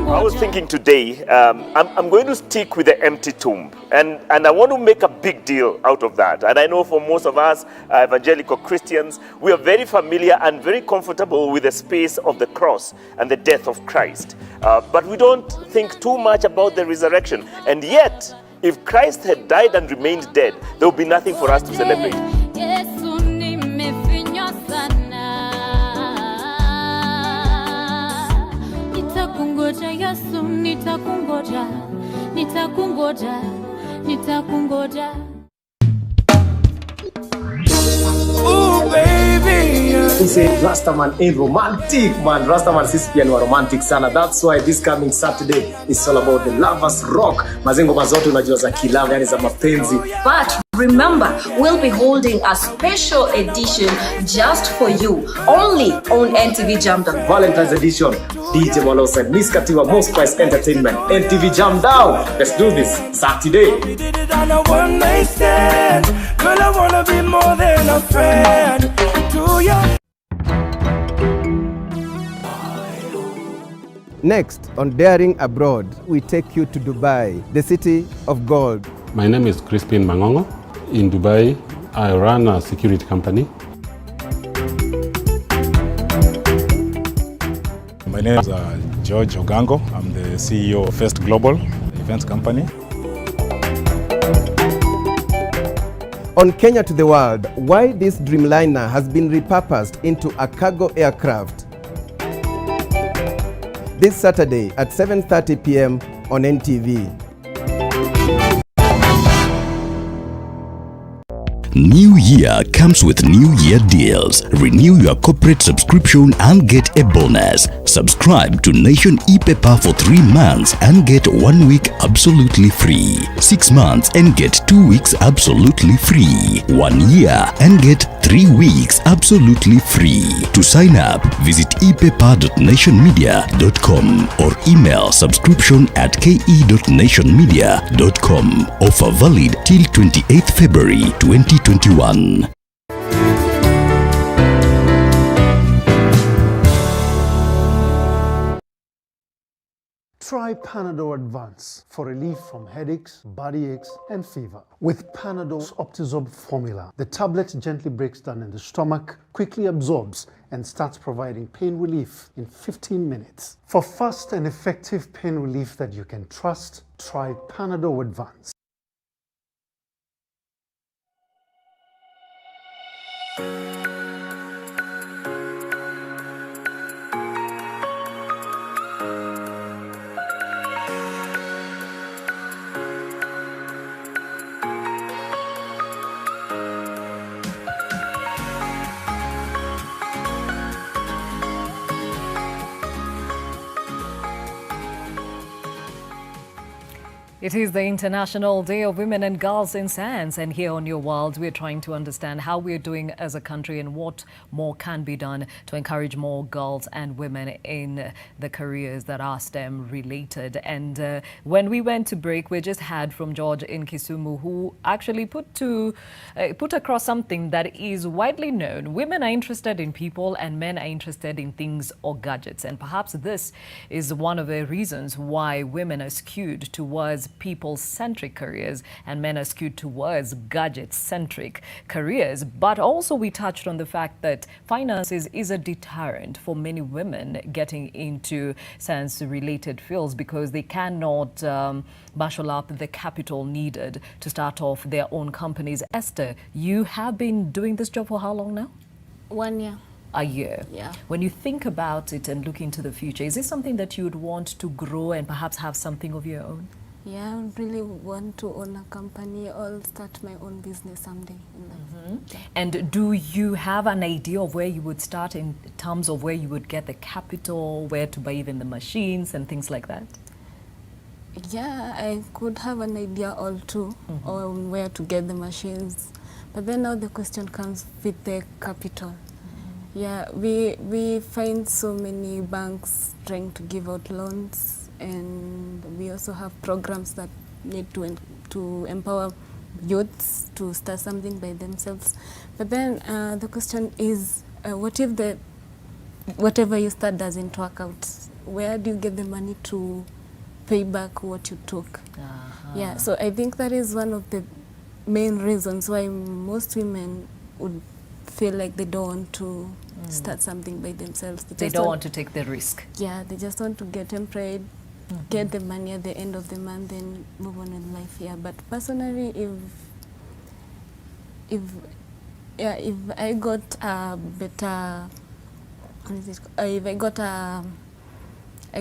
I was thinking today, I'm going to stick with the empty tomb, and I want to make a big deal out of that. And I know for most of us evangelical Christians, we are very familiar and very comfortable with the space of the cross and the death of Christ. But we don't think too much about the resurrection. And yet, if Christ had died and remained dead, there would be nothing for us to celebrate. Ooh, baby, He said Rastaman ain't romantic, man. Rastaman sisi pia ni wa romantic sana. That's why this coming Saturday is all about the lovers rock. Mazengo mazote unajua za kilava, yani za mapenzi. But remember, we'll be holding a special edition just for you, only on NTV Jam Down. Valentine's edition. DJ Malosa, Miss Kativa, Most Price Entertainment, NTV Jam Down. Let's do this Saturday. We did it on a one night stand. Girl, I wanna be more than a friend to you. Next, on Daring Abroad, we take you to Dubai, the city of gold. My name is Crispin Mangongo. In Dubai, I run a security company. My name is George Ogango. I'm the CEO of First Global Events Company. On Kenya to the World, why this Dreamliner has been repurposed into a cargo aircraft. This Saturday at 7:30 p.m. on NTV. New Year comes with New Year deals. Renew your corporate subscription and get a bonus. Subscribe to Nation e-paper for 3 months and get 1 week absolutely free. 6 months and get 2 weeks absolutely free. 1 year and get 3 weeks absolutely free. To sign up, visit epaper.nationmedia.com or email subscription@ke.nationmedia.com. Offer valid till 28th February 2021. Try Panadol Advance for relief from headaches, body aches, and fever. With Panadol's Optizorb formula, the tablet gently breaks down in the stomach, quickly absorbs, and starts providing pain relief in 15 minutes. For fast and effective pain relief that you can trust, try Panadol Advance. It is the International Day of Women and Girls in Science, and here on Your World, we're trying to understand how we're doing as a country and what more can be done to encourage more girls and women in the careers that are STEM related. And when we went to break, we just had from George in Kisumu, who actually put across something that is widely known. Women are interested in people and men are interested in things or gadgets. And perhaps this is one of the reasons why women are skewed towards people-centric careers and men are skewed towards gadget-centric careers. But also we touched on the fact that finances is a deterrent for many women getting into science-related fields because they cannot marshal up the capital needed to start off their own companies. Esther, you have been doing this job for how long now? 1 year. A year. Yeah. When you think about it and look into the future, is this something that you would want to grow and perhaps have something of your own? Yeah, I really want to own a company or start my own business someday in life. Yeah. And do you have an idea of where you would start in terms of where you would get the capital, where to buy even the machines and things like that? Yeah, I could have an idea all too on where to get the machines. But then now the question comes with the capital. Yeah, we find so many banks trying to give out loans, and we also have programs that need to empower youths to start something by themselves. But then the question is, what if whatever you start doesn't work out? Where do you get the money to pay back what you took? Yeah, so I think that is one of the main reasons why most women would feel like they don't want to start something by themselves. They don't want to take the risk. Yeah, they just want to get employed, get the money at the end of the month, and move on in life. Yeah, but personally, if I got a better, if I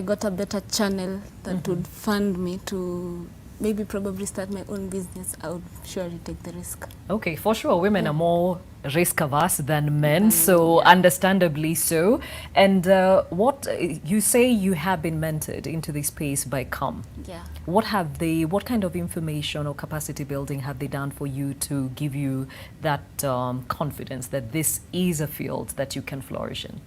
got a better channel that would fund me to maybe probably start my own business, I would surely take the risk. Okay, for sure. Women are more risk averse than men, so understandably so. And what you say you have been mentored into this space by COM. Yeah. What kind of information or capacity building have they done for you to give you that confidence that this is a field that you can flourish in?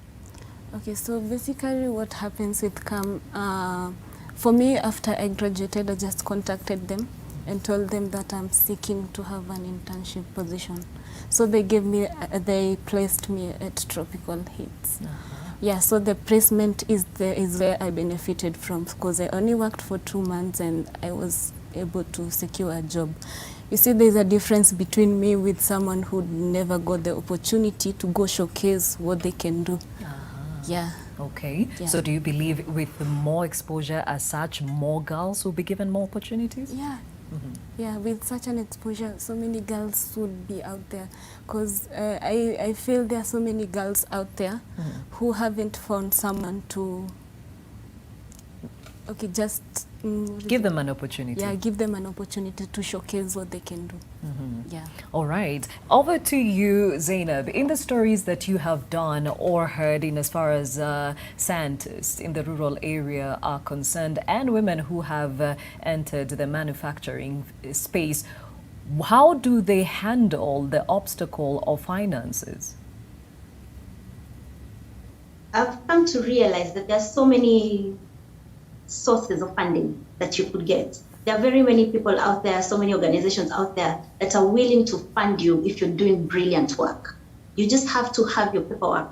Okay, so basically what happens with COM, for me, after I graduated, I just contacted them and told them that I'm seeking to have an internship position. So they placed me at Tropical Heats. Yeah, so the placement is where I benefited from, because I only worked for 2 months and I was able to secure a job. You see, there's a difference between me with someone who never got the opportunity to go showcase what they can do. Yeah. Okay. Yeah. So do you believe with more exposure as such, more girls will be given more opportunities? Yeah. Yeah, with such an exposure, so many girls would be out there, because I feel there are so many girls out there who haven't found someone to, just give them an opportunity. Yeah, give them an opportunity to showcase what they can do. Yeah. All right. Over to you, Zainab. In the stories that you have done or heard in as far as scientists in the rural area are concerned and women who have entered the manufacturing space, how do they handle the obstacle of finances? I've come to realize that there are so many sources of funding that you could get. There are very many people out there, so many organizations out there that are willing to fund you if you're doing brilliant work. You just have to have your paperwork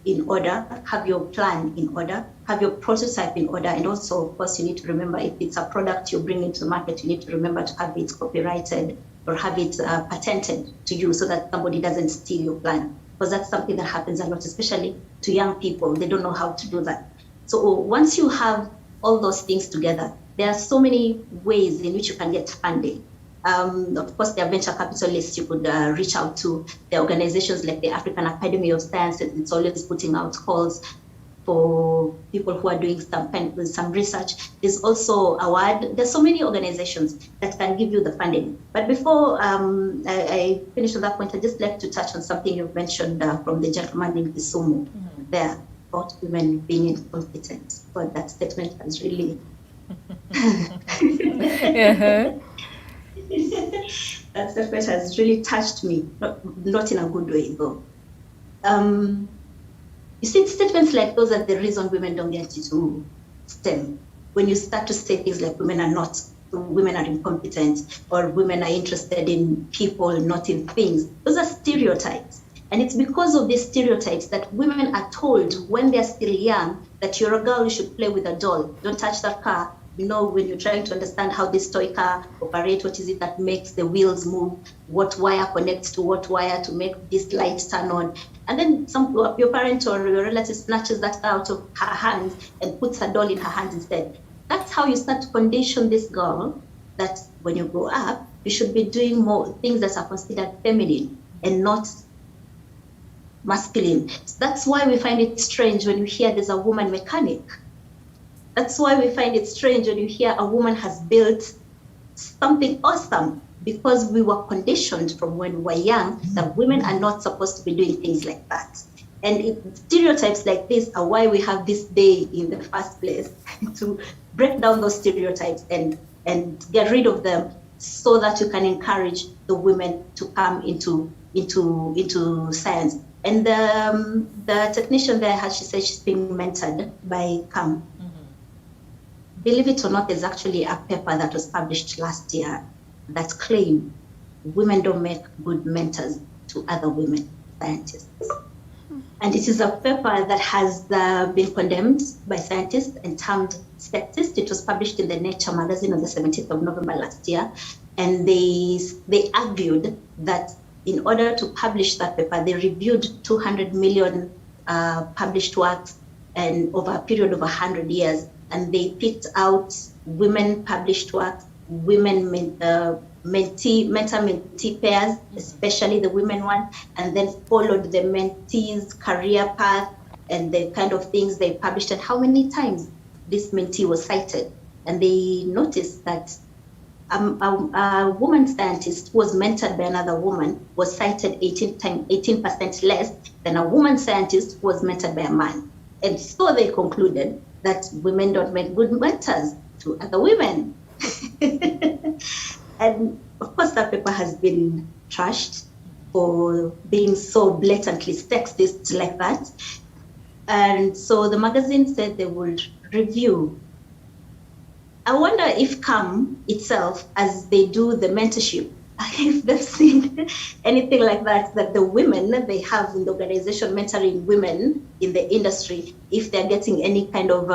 in order, have your plan in order, have your prototype in order, and also, of course, you need to remember if it's a product you're bringing to the market, you need to remember to have it copyrighted or have it patented to you so that somebody doesn't steal your plan. Because that's something that happens a lot, especially to young people. They don't know how to do that. So once you have all those things together, there are so many ways in which you can get funding. Of course, there are venture capitalists you could reach out to. There are organizations like the African Academy of Sciences. It's always putting out calls for people who are doing some research. There's also AWARD. There's so many organizations that can give you the funding. But before I finish on that point, I'd just like to touch on something you've mentioned from the gentleman in Kisumu there about women being incompetent. But that statement has really... That statement has really touched me, not in a good way though. You see, statements like those are the reason women don't get into STEM. When you start to say things like women are incompetent, or women are interested in people, not in things, those are stereotypes. And it's because of these stereotypes that women are told when they're still young that you're a girl, you should play with a doll. Don't touch that car. You know, when you're trying to understand how this toy car operates, what is it that makes the wheels move, what wire connects to what wire to make this light turn on. And then your parent or your relative snatches that out of her hands and puts a doll in her hands instead. That's how you start to condition this girl that when you grow up, you should be doing more things that are considered feminine and not masculine. So that's why we find it strange when you hear there's a woman mechanic. That's why we find it strange when you hear a woman has built something awesome, because we were conditioned from when we were young that women are not supposed to be doing things like that. And stereotypes like this are why we have this day in the first place, to break down those stereotypes and get rid of them so that you can encourage the women to come into science. And the technician there, she said she's being mentored by COM. Believe it or not, there's actually a paper that was published last year that claimed women don't make good mentors to other women scientists. And it is a paper that has been condemned by scientists and termed sexist. It was published in the Nature magazine on the 17th of November last year. And they argued that in order to publish that paper, they reviewed 200 million published works and over a period of 100 years. And they picked out women published works, women mentor-mentee pairs, especially the women one, and then followed the mentee's career path and the kind of things they published and how many times this mentee was cited. And they noticed that A woman scientist who was mentored by another woman was cited 18% less than a woman scientist who was mentored by a man. And so they concluded that women don't make good mentors to other women. And of course, that paper has been trashed for being so blatantly sexist like that. And so the magazine said they would review. I wonder if CAM itself, as they do the mentorship, if they've seen anything like that, that the women they have in the organization mentoring women in the industry, if they're getting any kind of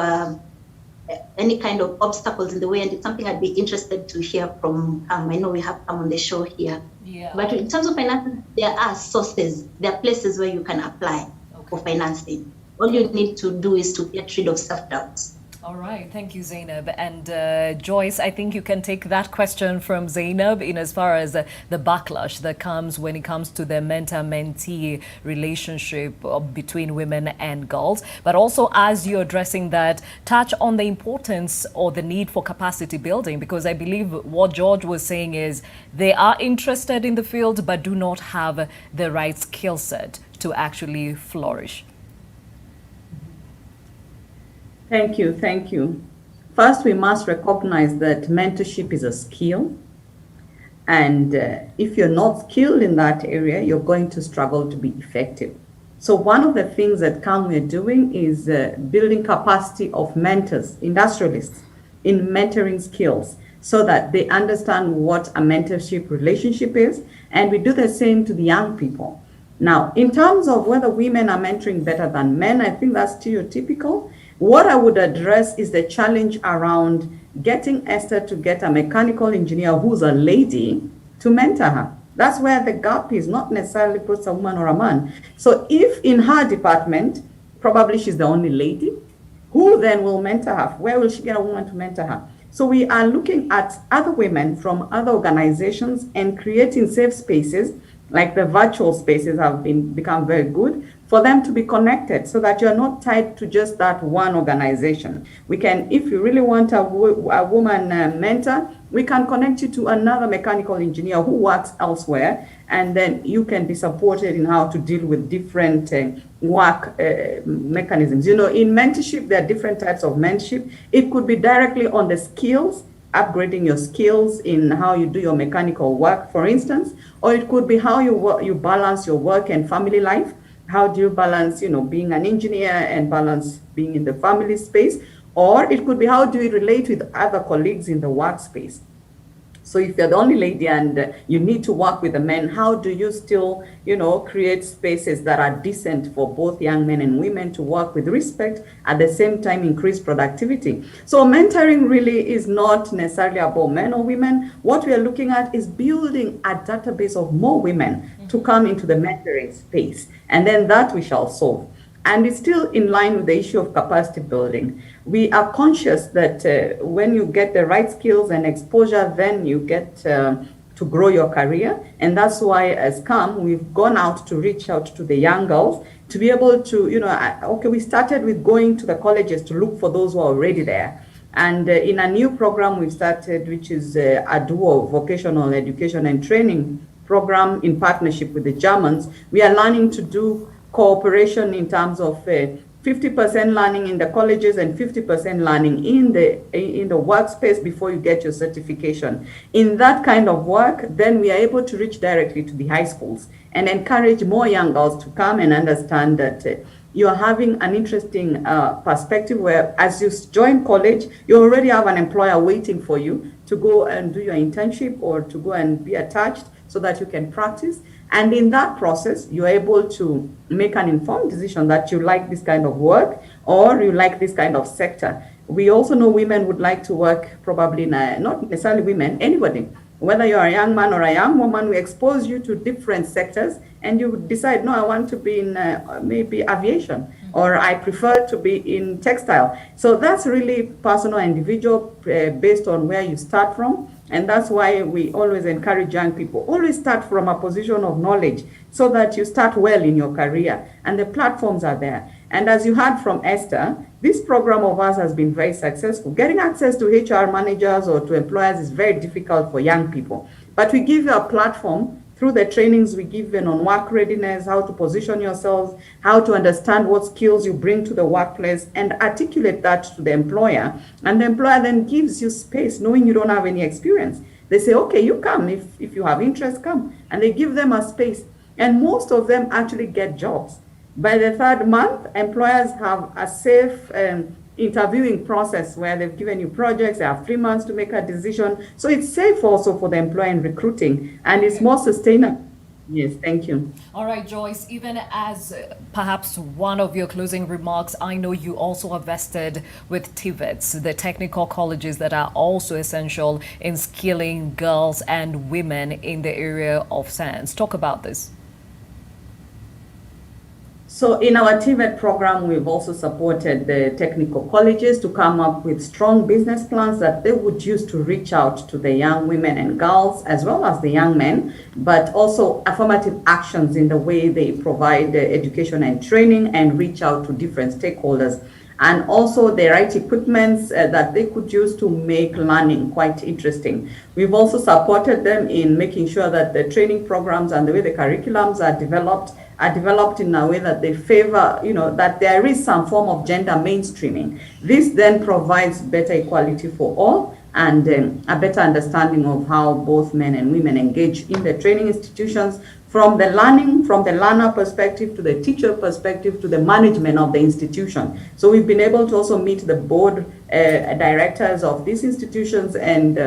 obstacles in the way. And it's something I'd be interested to hear from CAM. I know we have CAM on the show here. Yeah. But in terms of financing, there are sources, there are places where you can apply for financing. All you need to do is to get rid of self-doubts. All right. Thank you, Zainab. And Joyce, I think you can take that question from Zainab in as far as the backlash that comes when it comes to the mentor-mentee relationship between women and girls. But also, as you're addressing that, touch on the importance or the need for capacity building, because I believe what George was saying is they are interested in the field but do not have the right skill set to actually flourish. Thank you, thank you. First, we must recognize that mentorship is a skill. And if you're not skilled in that area, you're going to struggle to be effective. So one of the things that CAM we're doing is building capacity of mentors, industrialists, in mentoring skills so that they understand what a mentorship relationship is. And we do the same to the young people. Now, in terms of whether women are mentoring better than men, I think that's stereotypical. What I would address is the challenge around getting Esther to get a mechanical engineer who's a lady to mentor her. That's where the gap is, not necessarily puts a woman or a man. So if in her department, probably she's the only lady, who then will mentor her? Where will she get a woman to mentor her? So we are looking at other women from other organizations and creating safe spaces, like the virtual spaces have become very good, for them to be connected so that you're not tied to just that one organization. We can, if you really want a woman mentor, we can connect you to another mechanical engineer who works elsewhere, and then you can be supported in how to deal with different work mechanisms. You know, in mentorship, there are different types of mentorship. It could be directly on the skills, upgrading your skills in how you do your mechanical work, for instance, or it could be how you balance your work and family life. How do you balance, you know, being an engineer and balance being in the family space? Or it could be how do you relate with other colleagues in the workspace? So if you're the only lady and you need to work with the men, how do you still, you know, create spaces that are decent for both young men and women to work with respect, at the same time increase productivity? So mentoring really is not necessarily about men or women. What we are looking at is building a database of more women to come into the mentoring space, and then that we shall solve. And it's still in line with the issue of capacity building. We are conscious that when you get the right skills and exposure, then you get to grow your career. And that's why as CAM, we've gone out to reach out to the young girls to be able to, you know, okay, we started with going to the colleges to look for those who are already there. And in a new program we've started, which is a duo vocational education and training program in partnership with the Germans, we are learning to do cooperation in terms of 50% learning in the colleges and 50% learning in the workspace before you get your certification. In that kind of work, then we are able to reach directly to the high schools and encourage more young girls to come and understand that you are having an interesting perspective where as you join college, you already have an employer waiting for you to go and do your internship or to go and be attached so that you can practice. And in that process, you're able to make an informed decision that you like this kind of work or you like this kind of sector. We also know women would like to work probably in not necessarily women, anybody. Whether you're a young man or a young woman, we expose you to different sectors and you decide, no, I want to be in maybe aviation or I prefer to be in textile. So that's really personal, individual, based on where you start from. And that's why we always encourage young people, always start from a position of knowledge so that you start well in your career. And the platforms are there. And as you heard from Esther, this program of ours has been very successful. Getting access to HR managers or to employers is very difficult for young people. But we give you a platform through the trainings we give you on work readiness, how to position yourselves, how to understand what skills you bring to the workplace and articulate that to the employer. And the employer then gives you space, knowing you don't have any experience. They say, okay, you come. If you have interest, come. And they give them a space. And most of them actually get jobs. By the third month, employers have a safe interviewing process where they've given you projects, they have 3 months to make a decision. So it's safe also for the employer in recruiting, and it's more sustainable. Yes, thank you. All right, Joyce, even as perhaps one of your closing remarks, I know you also are vested with TVETs, the technical colleges that are also essential in skilling girls and women in the area of science. Talk about this. So in our TVET program, we've also supported the technical colleges to come up with strong business plans that they would use to reach out to the young women and girls, as well as the young men, but also affirmative actions in the way they provide education and training and reach out to different stakeholders. And also the right equipments that they could use to make learning quite interesting. We've also supported them in making sure that the training programs and the way the curriculums are developed in a way that they favor, that there is some form of gender mainstreaming. This then provides better equality for all and a better understanding of how both men and women engage in the training institutions, from the learner perspective to the teacher perspective to the management of the institution. So we've been able to also meet the board directors of these institutions and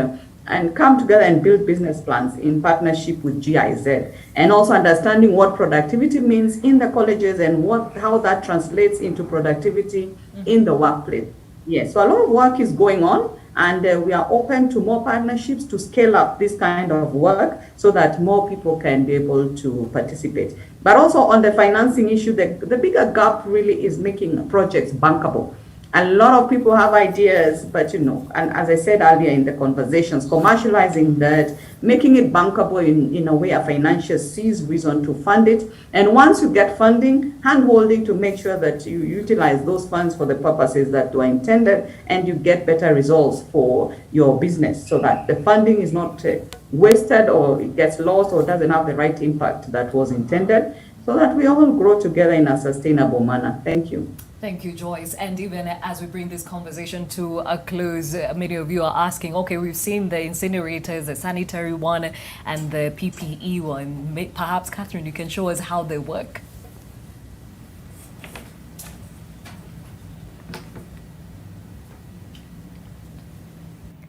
come together and build business plans in partnership with GIZ, and also understanding what productivity means in the colleges and how that translates into productivity in the workplace. Yes, so a lot of work is going on, and we are open to more partnerships to scale up this kind of work so that more people can be able to participate. But also on the financing issue, the bigger gap really is making projects bankable. A lot of people have ideas, but and as I said earlier in the conversations, commercializing that, making it bankable in a way a financier sees reason to fund it. And once you get funding, hand-holding to make sure that you utilize those funds for the purposes that were intended and you get better results for your business so that the funding is not wasted or it gets lost or doesn't have the right impact that was intended, so that we all grow together in a sustainable manner. Thank you. Thank you, Joyce. And even as we bring this conversation to a close, many of you are asking, okay, we've seen the incinerators, the sanitary one and the PPE one. Perhaps, Catherine, you can show us how they work.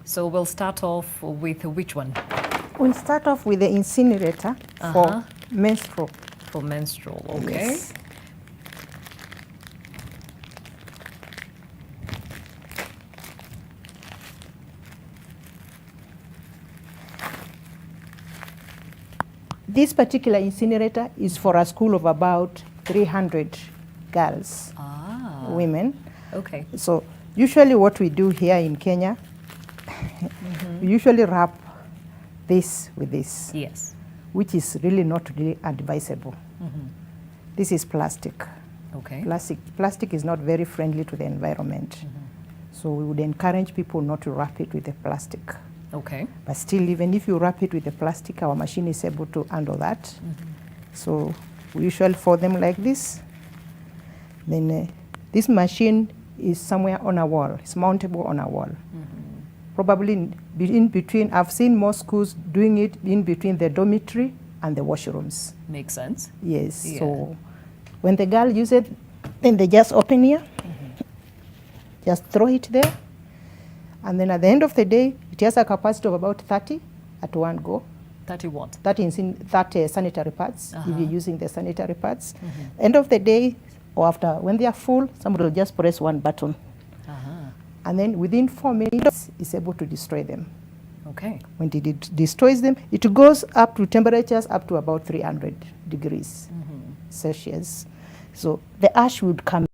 So we'll start off with which one? We'll start off with the incinerator for menstrual. For menstrual, okay. Yes. This particular incinerator is for a school of about 300 girls, women. Okay. So usually what we do here in Kenya, we usually wrap this with this. Yes. Which is really not really advisable. This is plastic. Okay. Plastic is not very friendly to the environment. So we would encourage people not to wrap it with the plastic. Okay. But still, even if you wrap it with the plastic, our machine is able to handle that. So we usually fold them like this. Then this machine is somewhere on a wall. It's mountable on a wall. Probably in between, I've seen most schools doing it in between the dormitory and the washrooms. Makes sense. Yes. Yeah. So when the girl uses it, then they just open here, just throw it there. And then at the end of the day, it has a capacity of about 30 at one go. 30 what? 30 sanitary pads, if you're using the sanitary pads. End of the day, or after, when they are full, somebody will just press one button. And then within 4 minutes, it's able to destroy them. Okay. When it destroys them, it goes up to temperatures up to about 300 degrees Celsius. So the ash would come.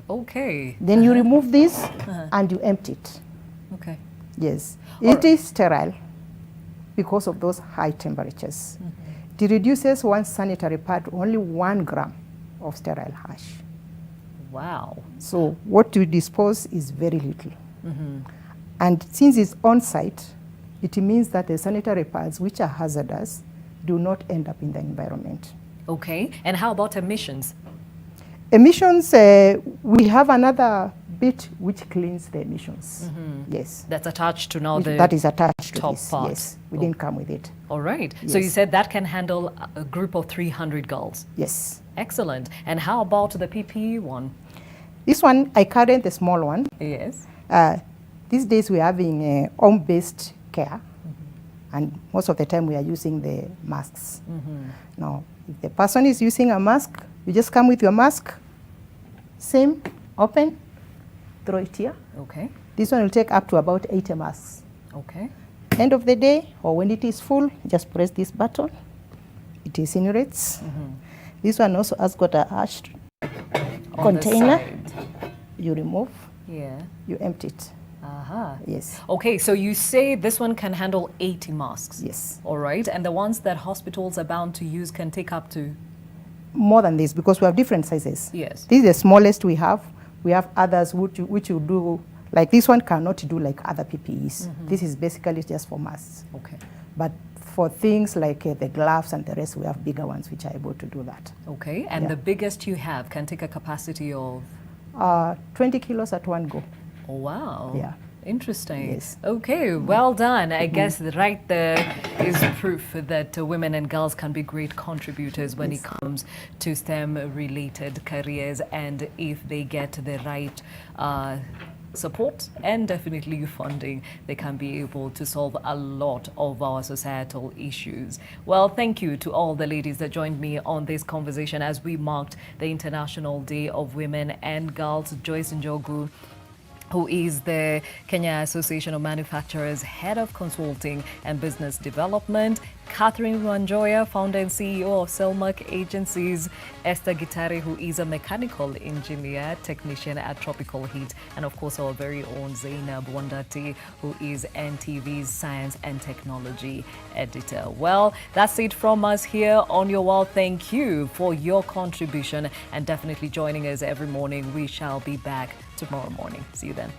Okay. Then you remove this and you empty it. Okay. Yes. It is sterile because of those high temperatures. It reduces one sanitary pad to only 1 gram of sterile hash. Wow. So what we dispose is very little. And since it's on site, it means that the sanitary pads, which are hazardous, do not end up in the environment. Okay. And how about emissions? Emissions, we have another bit which cleans the emissions. Yes. That's attached to now the that is attached to top this. part. Yes, we didn't come with it. All right. Yes. So you said that can handle a group of 300 girls. Yes. Excellent. And how about the PPE one? This one, I carried the small one. Yes. These days we're having home-based care, and most of the time we are using the masks. Now, if the person is using a mask, you just come with your mask, same, open, throw it here. Okay. This one will take up to about 80 masks. Okay. End of the day, or when it is full, just press this button. It incinerates. This one also has got a ash container. You remove. Yeah. You empty it. Yes. Okay, so you say this one can handle 80 masks. Yes. All right, and the ones that hospitals are bound to use can take up to? More than this, because we have different sizes. Yes. This is the smallest we have. We have others which you do, like this one cannot do like other PPEs. This is basically just for masks. Okay. But for things like the gloves and the rest, we have bigger ones which are able to do that. Okay, and the biggest you have can take a capacity of? 20 kilos at one go. Oh, wow. Yeah. Interesting. Yes. Okay, well done. I guess right there is proof that women and girls can be great contributors when it comes to STEM-related careers, and if they get the right support and definitely funding, they can be able to solve a lot of our societal issues. Well, thank you to all the ladies that joined me on this conversation as we marked the International Day of Women and Girls. Joyce Njogu, who is the Kenya Association of Manufacturers Head of Consulting and Business Development, Catherine Wanjoya, founder and CEO of Selmac Agencies, Esther Gitari, who is a mechanical engineer, technician at Tropical Heat, and of course our very own Zainab Wandati, who is NTV's Science and Technology Editor. Well, that's it from us here on Your World. Thank you for your contribution and definitely joining us every morning. We shall be back tomorrow morning. See you then.